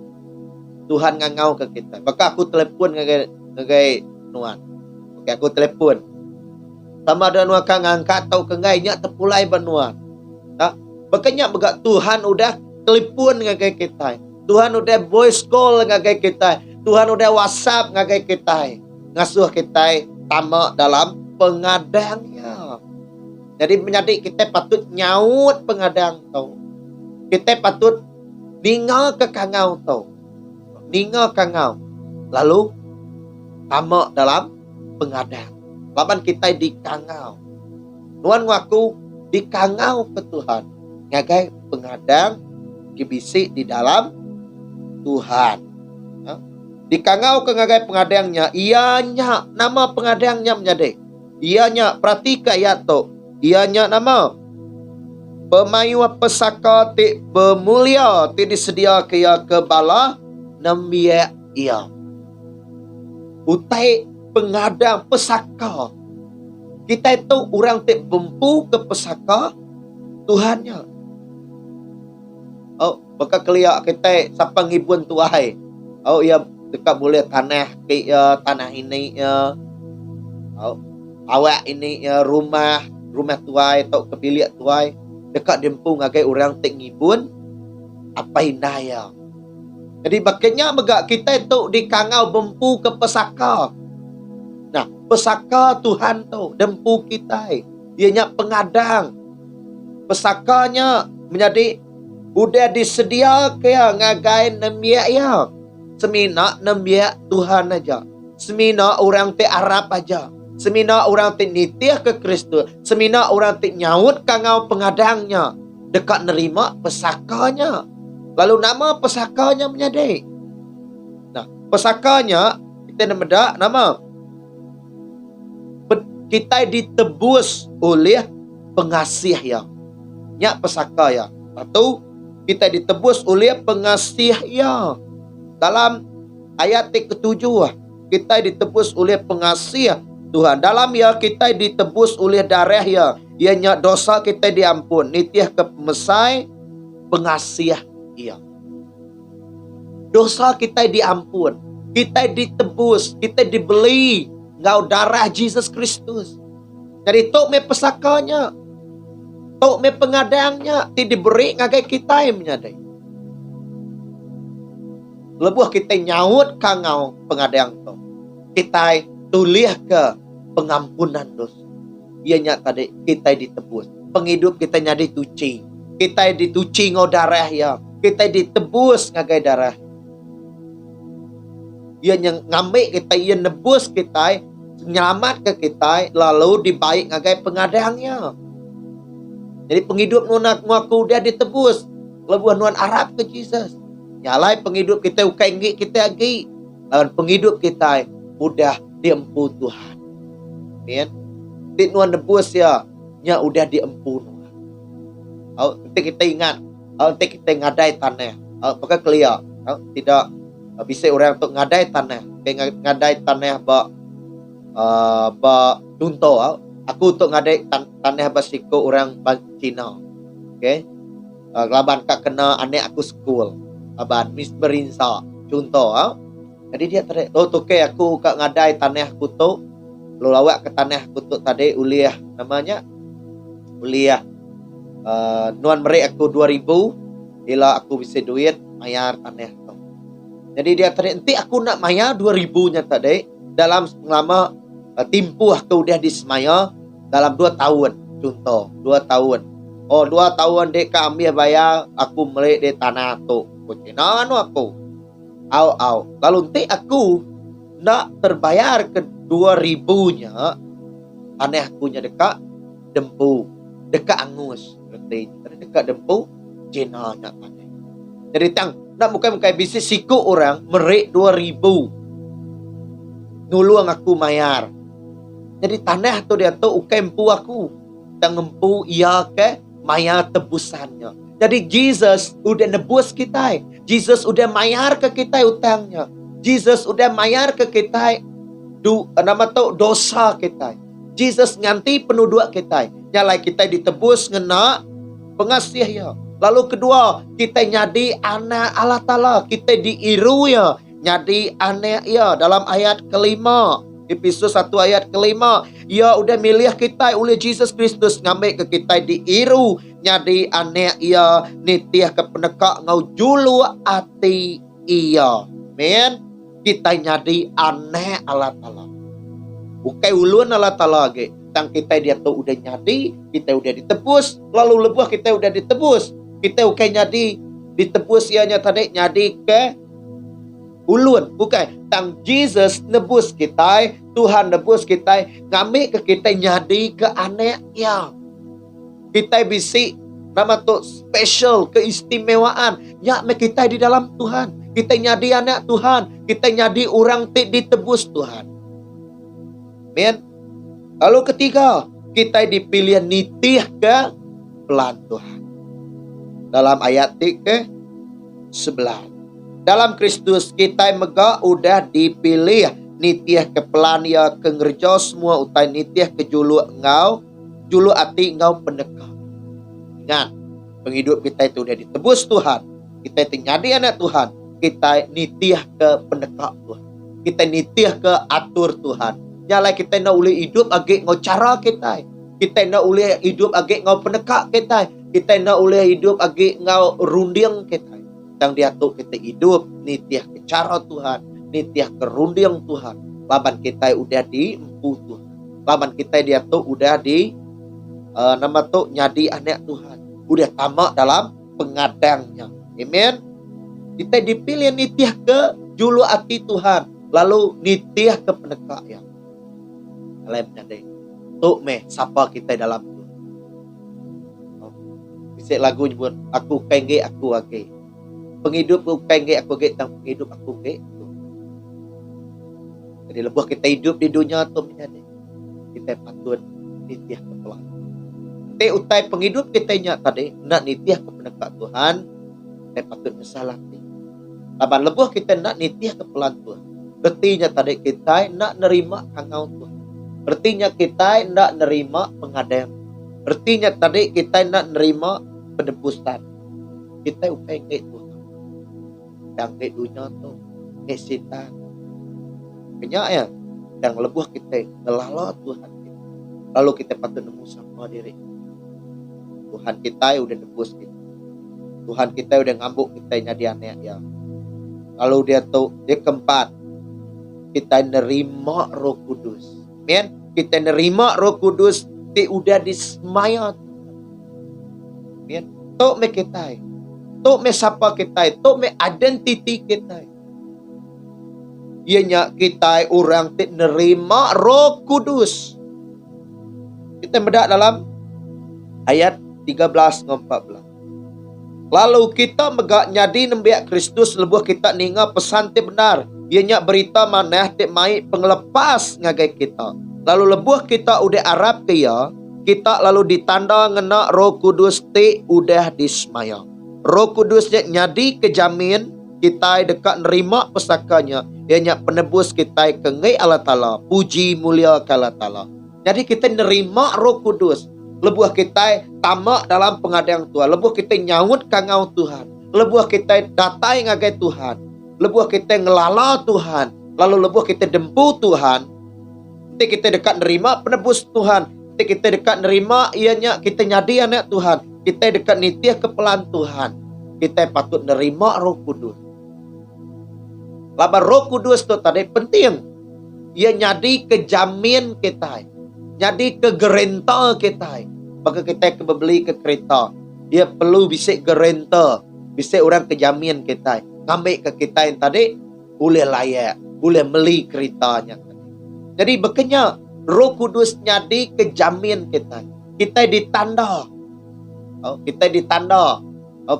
Tuhan ngangau ke kita. Maka aku telepon ngagai nuan. Oke, aku telepon. Sama ada nuan kang angkat atau kengainya terpulai benuan. Nah, makanya begak Tuhan udah telepon ngagai kita. Tuhan udah voice call ngagai kita. Tuhan udah WhatsApp ngagai kita. Ngasuh kita tamak dalam pengadangnya. Jadi menjadi kita patut nyaut pengadang tau. Kita patut ningal ke kangau tau. Ningal kangau. Lalu tamak dalam pengadang. Laban kita dikangau. Nuan ngaku dikangau ke Tuhan. Ngagai pengadang kibisik di dalam Tuhan. Ya. Dikangau ke ngagai pengadangnya. Ianya nama pengadangnya menjadi. Ianya pratika ya to. Ianya nama pemayu pesaka ti bemulia ti disedia kaya kebala nambia ia. Utai pengadang pesaka. Kita itu orang tak bempu ke pesaka Tuhannya. Oh, maka kelia kita siapa ngibun tuai. Oh, ya dekat boleh tanah ke tanah ini ya. Oh, awak ini ya rumah tuai atau kebilik tuai dekat dempu ngagai orang tak ngibun apa indaya. Jadi makanya megak kita itu dikangau bempu ke pesaka. Nah, pesaka Tuhan tu dempu kita. Dianya pengadang. Pesakanya menjadi udah disedia kaya ngagai nambia ya. Semina nambia Tuhan aja. Semina orang te Arab aja. Semina orang te nitih ke Kristus. Semina orang te nyaut kangau pengadangnya. Dekat nerima pesakanya. Lalu nama pesakanya menjadi. Nah, pesakanya kita nama kita ditebus oleh pengasih ya. Nyak pesaka ya. Atau kita ditebus oleh pengasih ya. Dalam ayat ke-7 kita ditebus oleh pengasih Tuhan. Dalam ya kita ditebus oleh darah ya. Ianya dosa kita diampun. Nitih ke pemesai pengasih ya. Dosa kita diampun. Kita ditebus. Kita dibeli. Ngau darah Jesus Kristus. Jadi itu me pesakanya. Tok me pengadangnya ti diberi ngagai kita yang menyadai. Lebuh kita nyaut kangau pengadang to. Kita tuliah ke pengampunan dosa. Ianya tadi kita ditebus. Penghidup kita nyadi tuci. Kita dituci ngau darah ya. Kita ditebus ngagai darah. Ianya ngambil kita, ia nebus kita, nyelamat ke kita, lalu dibaik ngagai pengadangnya. Jadi penghidup nunak ngaku dia ditebus. Lebuh nuan Arab ke Jesus. Nyalai penghidup kita ukai ngi kita lagi. Lawan penghidup kita udah diempu Tuhan. Amin. Ti nuan nebus ya, nya udah diempu Tuhan. Nanti kita ingat, nanti kita ngadai tanah. Pakai kelia, tidak bisa orang untuk ngadai tanah. Kayak ngadai tanah contoh, aku untuk ngadai tanah basiko orang Cina. Okay. Laban kak kena anek aku school. Laban mis berinsa. Contoh. Jadi dia tadi, toke aku kak ngadai tanah aku tu. Lo lawak ke tanah aku tu tadi uliah namanya. Uliah. Nuan meri aku 2000. Bila aku bisa duit mayar tanah tu. Jadi dia tadi, nanti aku nak mayar 2000 nya tadi. Dalam lama timpuh aku udah disemaya dalam 2 tahun. Contoh, 2 tahun. 2 tahun dek kami bayar aku melek di tanah tu. Kucina anu aku. Lalu nanti aku nak terbayar ke 2000 nya tanah aku nya dekat Dempu, dekat Angus. Berarti dekat Dempu Cina nya tanah. Jadi tang nak bukan bisnis siku orang merek 2000. Nuluang aku mayar. Jadi tanah tu dia tu ukai empu aku. Tang empu ia ke mayar tebusannya. Jadi Jesus udah nebus kita. Jesus udah mayar ke kita utangnya. Jesus udah mayar ke kita nama tu dosa kita. Jesus nganti penduduk kita. Nyalai kita ditebus ngena pengasih ya. Lalu kedua, kita nyadi anak Allah Ta'ala. Kita diiru ya. Nyadi anak ya. Dalam ayat kelima. Efesus 1 ayat kelima. Ya udah milih kita oleh Jesus Kristus. Ngambil ke kita diiru. Nyadi anak ia nitiah ke penekak ngau julu ati ia. Amin. Kita nyadi anak Allah Ta'ala. Bukai ulun Allah Ta'ala ge. Tang kita dia tu udah nyadi, kita udah ditebus, lalu lebuh kita udah ditebus. Kita bukai nyadi ditebus ianya tadi nyadi ke ulun, bukan. Tang Jesus nebus kita, Tuhan nebus kita, ngambil ke kita nyadi ke anak ya. Kita bisi nama tu special, keistimewaan. Ya kita di dalam Tuhan. Kita nyadi anak Tuhan. Kita nyadi orang ditebus Tuhan. Amin. Lalu ketiga, kita dipilih nitih ke pelan Tuhan. Dalam ayat ke 11. Dalam Kristus kita mega udah dipilih nitih ke pelan ya ke ngerja semua utai nitih ke julu engau, julu ati engau pendekah. Ingat, penghidup kita itu udah ditebus Tuhan. Kita itu nyadi anak Tuhan. Kita nitih ke pendekah Tuhan. Kita nitih ke atur Tuhan. Nyalai kita nak boleh hidup agak ngau cara kita. Kita nak boleh hidup agak ngau pendekak kita. Kita nak boleh hidup agak ngau runding kita. Yang dia tu kita hidup nitiah ke cara Tuhan, nitiah ke runding Tuhan. Laban kita udah diempu Tuhan. Laban kita dia tu udah di nama tu nyadi anak Tuhan. Udah tamak dalam pengadangnya. Amen. Kita dipilih nitiah ke julu hati Tuhan. Lalu nitiah ke pendekak ya. Lain nyadai. Tuk meh sapa kita dalam Tuhan. Bisa lagu nyebut aku kengge aku age. Penghidup aku kengge aku age tang penghidup aku age. Jadi lebuh kita hidup di dunia tu menyadai. Kita patut nitiah ke Tuhan. Te utai penghidup kita nya tadi nak nitiah ke pendekak Tuhan. Kita patut bersalah. Laban lebuh kita nak nitiah ke pelan Tuhan. Artinya tadi kita nak nerima kangau Tuhan. Artinya kita nak nerima pengadaan. Artinya tadi kita nak nerima penebusan. Kita upaya ke Tuhan. Yang ke dunia tu ke setan. Kenyak ya. Yang lebuh kita ngelala Tuhan kita. Lalu kita patut nemu sama diri. Tuhan kita udah nebus kita. Tuhan kita udah ngambuk kita jadi anak ya. Lalu dia keempat, kita nerima Roh Kudus. Amin. Kita nerima Roh Kudus, dia udah disemaya. Amin. Tok me kita, tok me sapa kita, tok me identiti kita. Ianya kita orang tik nerima Roh Kudus. Kita bedak dalam ayat 13 dan 14. Lalu kita megak nyadi nembiak Kristus lebuh kita ninga pesan ti benar. Ianya berita maneh ti mai penglepas ngagai kita. Lalu lebuh kita udah Arab kia, kita lalu ditanda ngena Roh Kudus ti udah dismaya. Roh Kudus nyadi kejamin kita dekat nerima pesakanya. Ianya penebus kita ke ngai Allah Ta'ala. Puji mulia ke Allah Ta'ala. Jadi kita nerima Roh Kudus. Lebuh kita tamak dalam pengadaan Tuhan. Lebuh kita nyawut kangau Tuhan. Lebuh kita datai ngagai Tuhan. Lebuh kita ngelala Tuhan. Lalu lebuh kita dempu Tuhan. Nanti kita dekat nerima penebus Tuhan. Nanti kita dekat nerima ianya kita nyadi anak Tuhan. Kita dekat nitiah kepelan Tuhan. Kita patut nerima Roh Kudus. Laba Roh Kudus tu tadi penting. Ia nyadi kejamin kita. Jadi ke gerenta kita. Maka kita kebeli ke kereta. Dia perlu bisik gerenta. Bisik orang kejamin kita. Ngambil ke kita yang tadi. Boleh layak. Boleh beli keretanya. Jadi bekenya Roh Kudus jadi kejamin kita. Kita ditanda. Kita ditanda.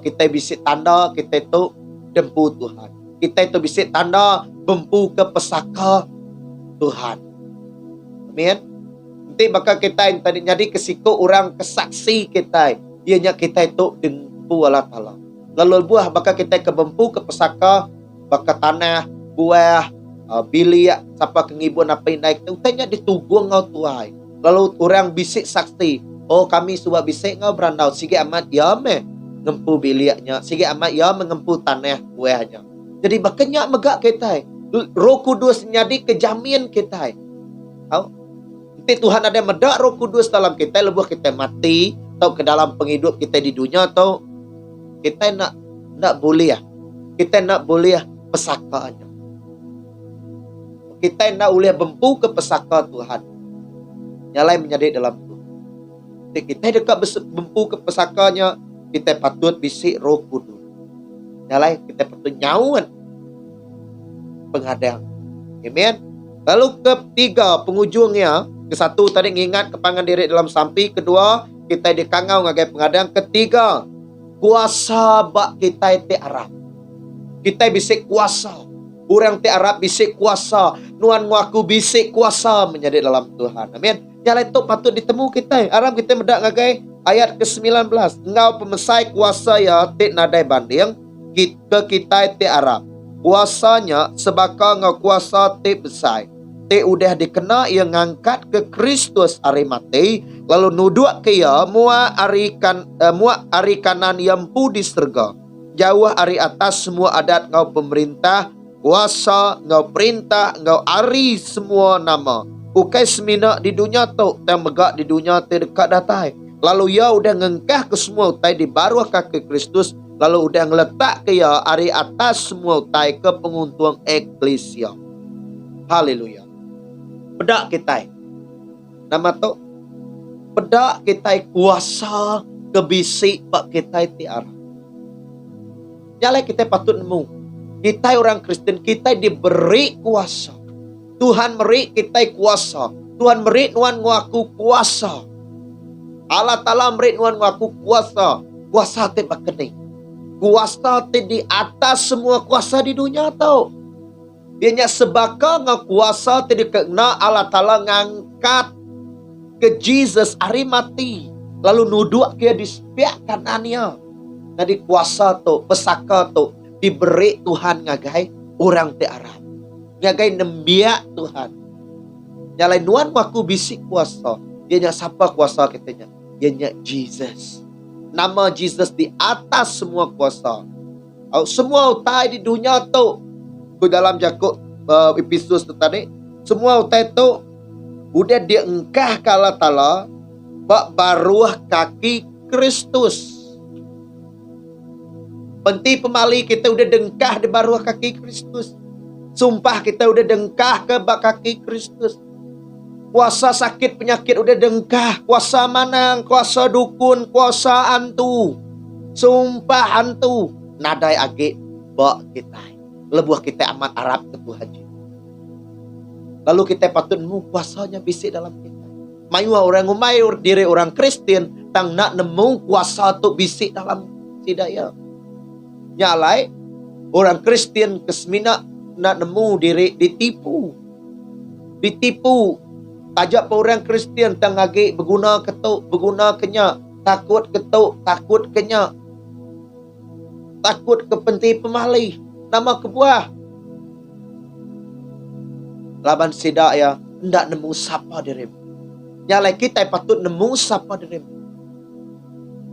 Kita bisik tanda. Kita itu dempu Tuhan. Kita itu bisik tanda. Bempu ke pesaka Tuhan. Amin. Nanti bakal kita yang tadi jadi kesiko orang kesaksi kita. Ianya kita itu dempu Allah Ta'ala. Lalu buah bakal kita kebempu ke pesaka. Bakal tanah, buah, bilik, siapa kengibun apa yang naik. Utanya ditubung ngau tuai. Lalu orang bisik saksi. Oh kami sudah bisik ngau berandau. Sige amat ya me ngempu biliknya. Sige amat ya mengempu tanah buahnya. Jadi makanya megak kita. Roh Kudus nyadi kejamin kita. Tuhan ada medak Roh Kudus dalam kita, lebuh kita mati atau ke dalam penghidup kita di dunia, atau kita nak boleh ya. Kita nak boleh pesakaannya. Kita nak boleh bempu ke pesaka Tuhan. Nyalai menjadi dalam Tuhan. Kita dekat bempu ke pesakanya, kita patut bisik Roh Kudus. Nyalai kita patut nyawun pengadang. Amen. Lalu ketiga penghujungnya. Kesatu tadi ngingat kepangan diri dalam sampi. Kedua, kita dikangau ngagai pengadang. Ketiga, kuasa bak kita ti Arab. Kita bisik kuasa. Orang ti Arab bisik kuasa. Nuan ngaku bisik kuasa menjadi dalam Tuhan. Amin. Jalan itu patut ditemu kita. Arab kita medak ngagai ayat ke-19. Engau pemesai kuasa ya ti nadai banding ke kita ti Arab. Kuasanya sebaka ngau kuasa ti besai. Te udah dikena yang ngangkat ke Kristus Arimatei, lalu nuduk ke ya mua ari kanan yang pu di surga. Jauh ari atas semua adat ngau pemerintah, kuasa ngau perintah ngau ari semua nama. Ukai semina di dunia tu, yang megak di dunia te dekat datai. Lalu ya udah ngengkah ke semua utai di baruh kaki Kristus, lalu udah ngeletak ke ya ari atas semua utai ke penguntung eklesia. Haleluya. Pedak kita. Nama tu pedak kita kuasa kebisik pak kita tiara. Nyalai kita patut nemu. Kita orang Kristen, kita diberi kuasa. Tuhan beri kita kuasa. Tuhan beri nuan ngaku kuasa. Allah Ta'ala beri nuan ngaku kuasa. Kuasa te bakeni. Kuasa te di atas semua kuasa di dunia tau. Dia sebaka ngakuasa tadi kena Allah Ta'ala ngangkat ke Jesus Arimati. Lalu nuduk dia di sepiak kanannya. Jadi kuasa tu, pesaka tu diberi Tuhan ngagai orang te Arab. Ngagai nembiak Tuhan. Nyalai nuan waku bisik kuasa. Dia siapa kuasa kitanya? Dia Jesus. Nama Jesus di atas semua kuasa. Semua utai di dunia tu. Ke dalam Yakub episode tu tadi, semua utai tu udah diengkah ke Allah Ta'ala bak baruah kaki Kristus. Penti pemali kita udah dengkah di bawah kaki Kristus. Sumpah kita udah dengkah ke bawah kaki Kristus. Kuasa sakit penyakit udah dengkah. Kuasa manang, kuasa dukun, kuasa antu. Sumpah antu. Nadai age bak kita. Lebuh kita amat Arab ke Tuhan. Lalu kita patut nemu kuasanya bisik dalam kita. Mayu orang umai diri orang Kristen tang nak nemu kuasa tu bisik dalam sidaya. Nyalai orang Kristen kesmina nak nemu diri ditipu. Ditipu. Tajak orang Kristen tang agi berguna ketuk, berguna kenya, takut ketuk, takut kenya. Takut ke penti pemalih, nama kebuah. Laban sidak ya, hendak nemu siapa dirimu. Nyalai kita patut nemu siapa dirimu.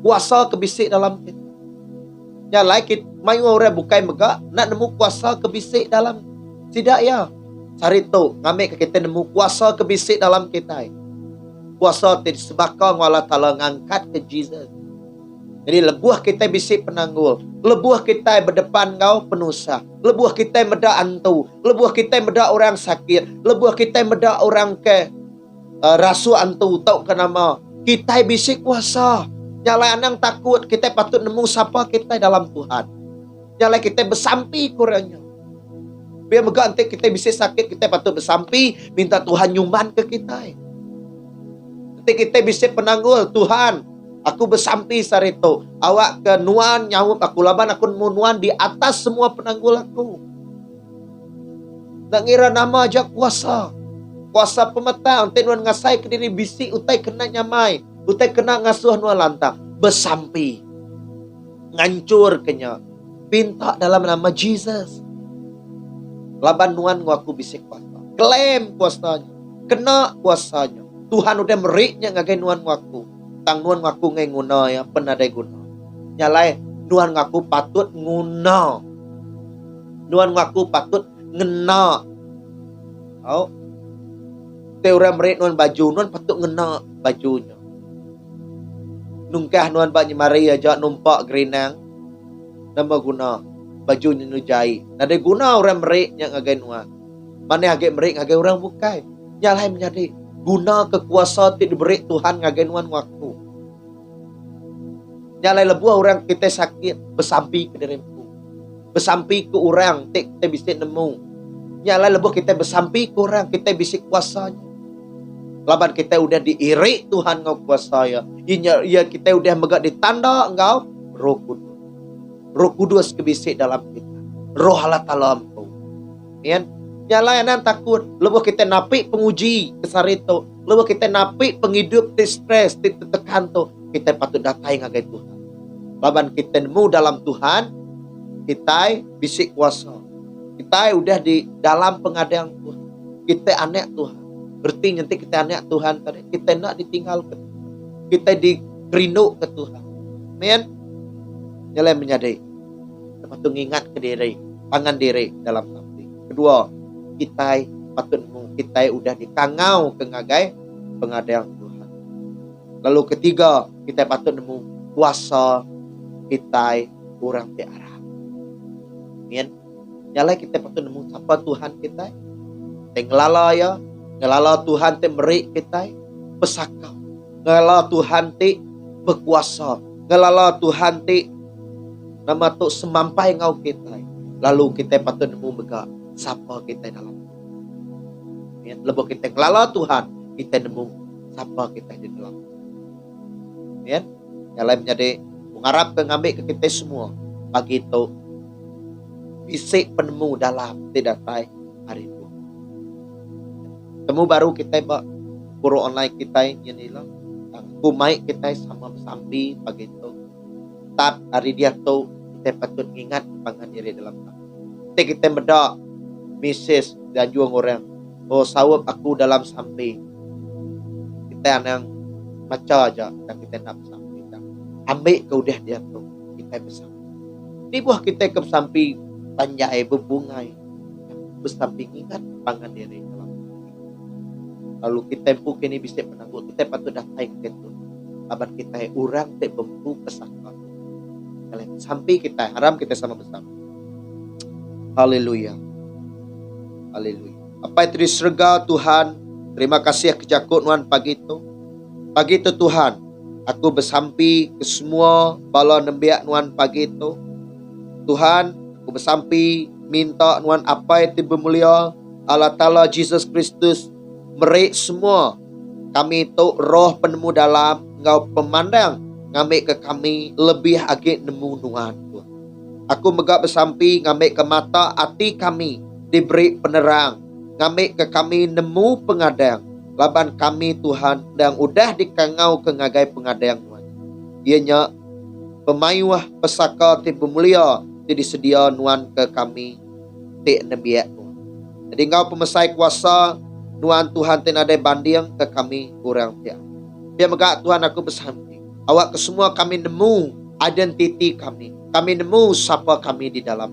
Kuasa kebisik dalam kita. Nyalai kita, mayu orang bukai megak, nak nemu kuasa kebisik dalam sidak ya. Cari tu, ngambil ke kita nemu kuasa kebisik dalam kita. Kuasa tidak sebakang Allah Ta'ala ngangkat ke Jesus. Jadi lebuh kita bisik penanggul. Lebuh kita berdepan kau penusah. Lebuh kita meda antu. Lebuh kita meda orang sakit. Lebuh kita meda orang ke rasu antu. Tahu ke nama. Kita bisik kuasa. Nyalai anang takut. Kita patut nemu siapa kita dalam Tuhan. Nyalai kita bersampi kurangnya. Biar megak nanti kita bisa sakit, kita patut bersampi, minta Tuhan nyuman ke kita. Nanti kita bisa penanggul, Tuhan, aku bersampi sarito. Awak ke nuan nyawup aku laban aku nuan di atas semua penanggul aku. Nak ngira nama aja kuasa. Kuasa pemetang, nanti nuan ngasai ke diri bisi, utai kena nyamai, utai kena ngasuh nuan lantang. Bersampi. Ngancur kenya. Pinta dalam nama Jesus. Laban nuan aku bisik kuasa. Klaim kuasanya. Kena kuasanya. Tuhan udah meriknya ngagai nuan aku. Tang nuan aku ngai nguna ya. Penadai guna. Nyalai nuan aku patut nguna. Nuan aku patut ngena. Oh. Teora merik nuan baju. Nuan patut ngena bajunya. Nungkah nuan banyak mari aja numpak gerinang. Nama guna. Baju ni nujai. Nada guna orang merik yang agai nuan. Mana agai merik agai orang bukai. Nyalai menjadi guna kekuasaan ti diberi Tuhan ngagai nuan waktu. Nyalai lebuah orang kita sakit bersampi ke dirimu. Bersampi ke orang kita bisa nemu. Nyalai lebuah kita bersampi ke orang kita bisa kuasanya. Laban kita udah diirik Tuhan ngau kuasa ya. Ya kita udah megak ditanda engkau Roh Kudus. Roh Kudus kebisik dalam kita. Roh Allah Ta'ala ampun. Kan? Nyala yang takut. Lepas kita napi penguji kesarito. Lepas kita napi penghidup di stres, di tekan tu. Kita patut datai ngagai Tuhan. Laban kita nemu dalam Tuhan. Kita bisik kuasa. Kita udah di dalam pengadaan Tuhan. Kita anak Tuhan. Berarti nanti kita anak Tuhan. Kita nak ditinggal ke Tuhan. Kita dikerindu ke Tuhan. Amin. Nyala menyadari. Kita patut ingat ke diri. Pangan diri dalam hati. Kedua, kita patut kita udah dikangau ke ngagai pengadaan Tuhan. Lalu ketiga, kita patut nemu kuasa kita kurang diarah. Amin. Nyala kita patut nemu siapa Tuhan kita. Ngelala ya. Ngelala Tuhan te merik kita. Pesakau. Ngelala Tuhan te berkuasa. Ngelala Tuhan te nama tu semampai ngau kita. Lalu kita patut nemu megak siapa kita dalam. Lepas kita ngelala Tuhan, kita nemu siapa kita di dalam. Yang lain menjadi mengharap ke ngambil ke kita semua. Pagi itu bisik penemu dalam tidak tai hari itu. Temu baru kita buat guru online kita yang hilang. Kumai kita sama sampai pagi itu. Tat hari dia tu kita patut ingat pangan diri dalam hati. Kita beda Mrs. dan juang orang. Oh sawab aku dalam sampai. Kita yang macam aja dan kita nak sampai. Ambil ke udah dia tu kita bersama. Di buah kita ke sampai panjai berbungai. Bersampai ingat pangan diri dalam hati. Lalu kita mungkin ini bisa menanggung. Kita patut datang ke itu. laban kita urang te bempu pesaka. Kalian sampai kita haram kita sama bersama. Haleluya. Haleluya. Apa itu di surga Tuhan, terima kasih kejakut Tuhan pagi itu. Pagi itu Tuhan, aku bersampi ke semua bala nembiak Tuhan pagi itu. Tuhan, aku bersampi minta Tuhan apa itu bermulia Allah Ta'ala Jesus Kristus merik semua kami itu roh penemu dalam Engkau pemandang ngambil ke kami lebih agak nemu Tuhan. Aku megak bersampi ngambil ke mata hati kami diberi penerang, ngambil ke kami nemu pengadang laban kami Tuhan dan udah dikangau ke ngagai pengadang Tuhan. Ianya pemayuah pesaka tibu mulia ti disedia Tuhan ke kami ti nebiak Tuhan. Jadi Engkau pemesai kuasa Tuhan tenada banding ke kami kurang tiap. Biar megak Tuhan aku bersampi. Awak ke semua kami nemu identiti kami. Kami nemu siapa kami di dalam.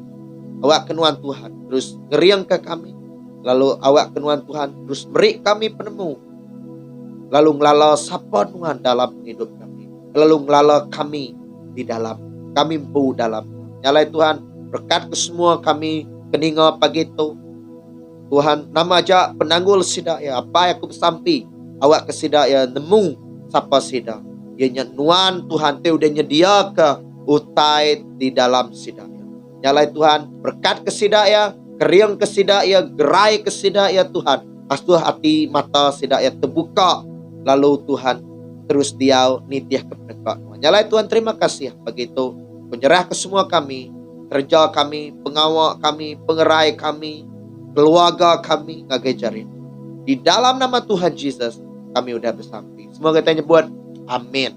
Awak kenuan Tuhan terus ngeriang ke kami. Lalu awak kenuan Tuhan terus beri kami penemu. Lalu ngelala siapa Tuhan dalam hidup kami. Lalu ngelala kami di dalam. Kami empu dalam. Nyalai Tuhan berkat ke semua kami keninga pagi itu. Tuhan nama aja penanggul sidak ya. Apa yang aku bersampi. Awak ke sidak ya nemu siapa sidak. Ianya nuan Tuhan te udah nyedia ke utai di dalam sidaya. Nyalai Tuhan berkat ke sidaya, keriang ke sidaya, gerai ke sidaya Tuhan. Astuh hati mata sidaya terbuka. Lalu Tuhan terus diau nitiah kepenekak. Nyalai Tuhan terima kasih begitu. Menyerah ke semua kami, kerja kami, pengawal kami, pengerai kami, keluarga kami ngagejarin. Di dalam nama Tuhan Yesus kami udah bersampi. Semua kita nyebut amin.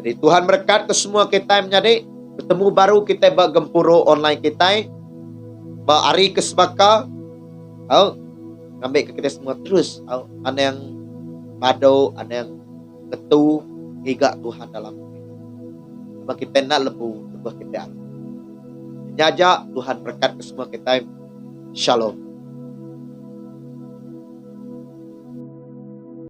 Jadi Tuhan berkat ke semua kita yang menjadi bertemu baru kita bergempuro online kita. Hari kesebaka. Ngambil ke kita semua terus. Ada yang padu, ada yang ketu hingga Tuhan dalam hidup. Kita nak lebu kita. Nyajak Tuhan berkat ke semua kita. Shalom.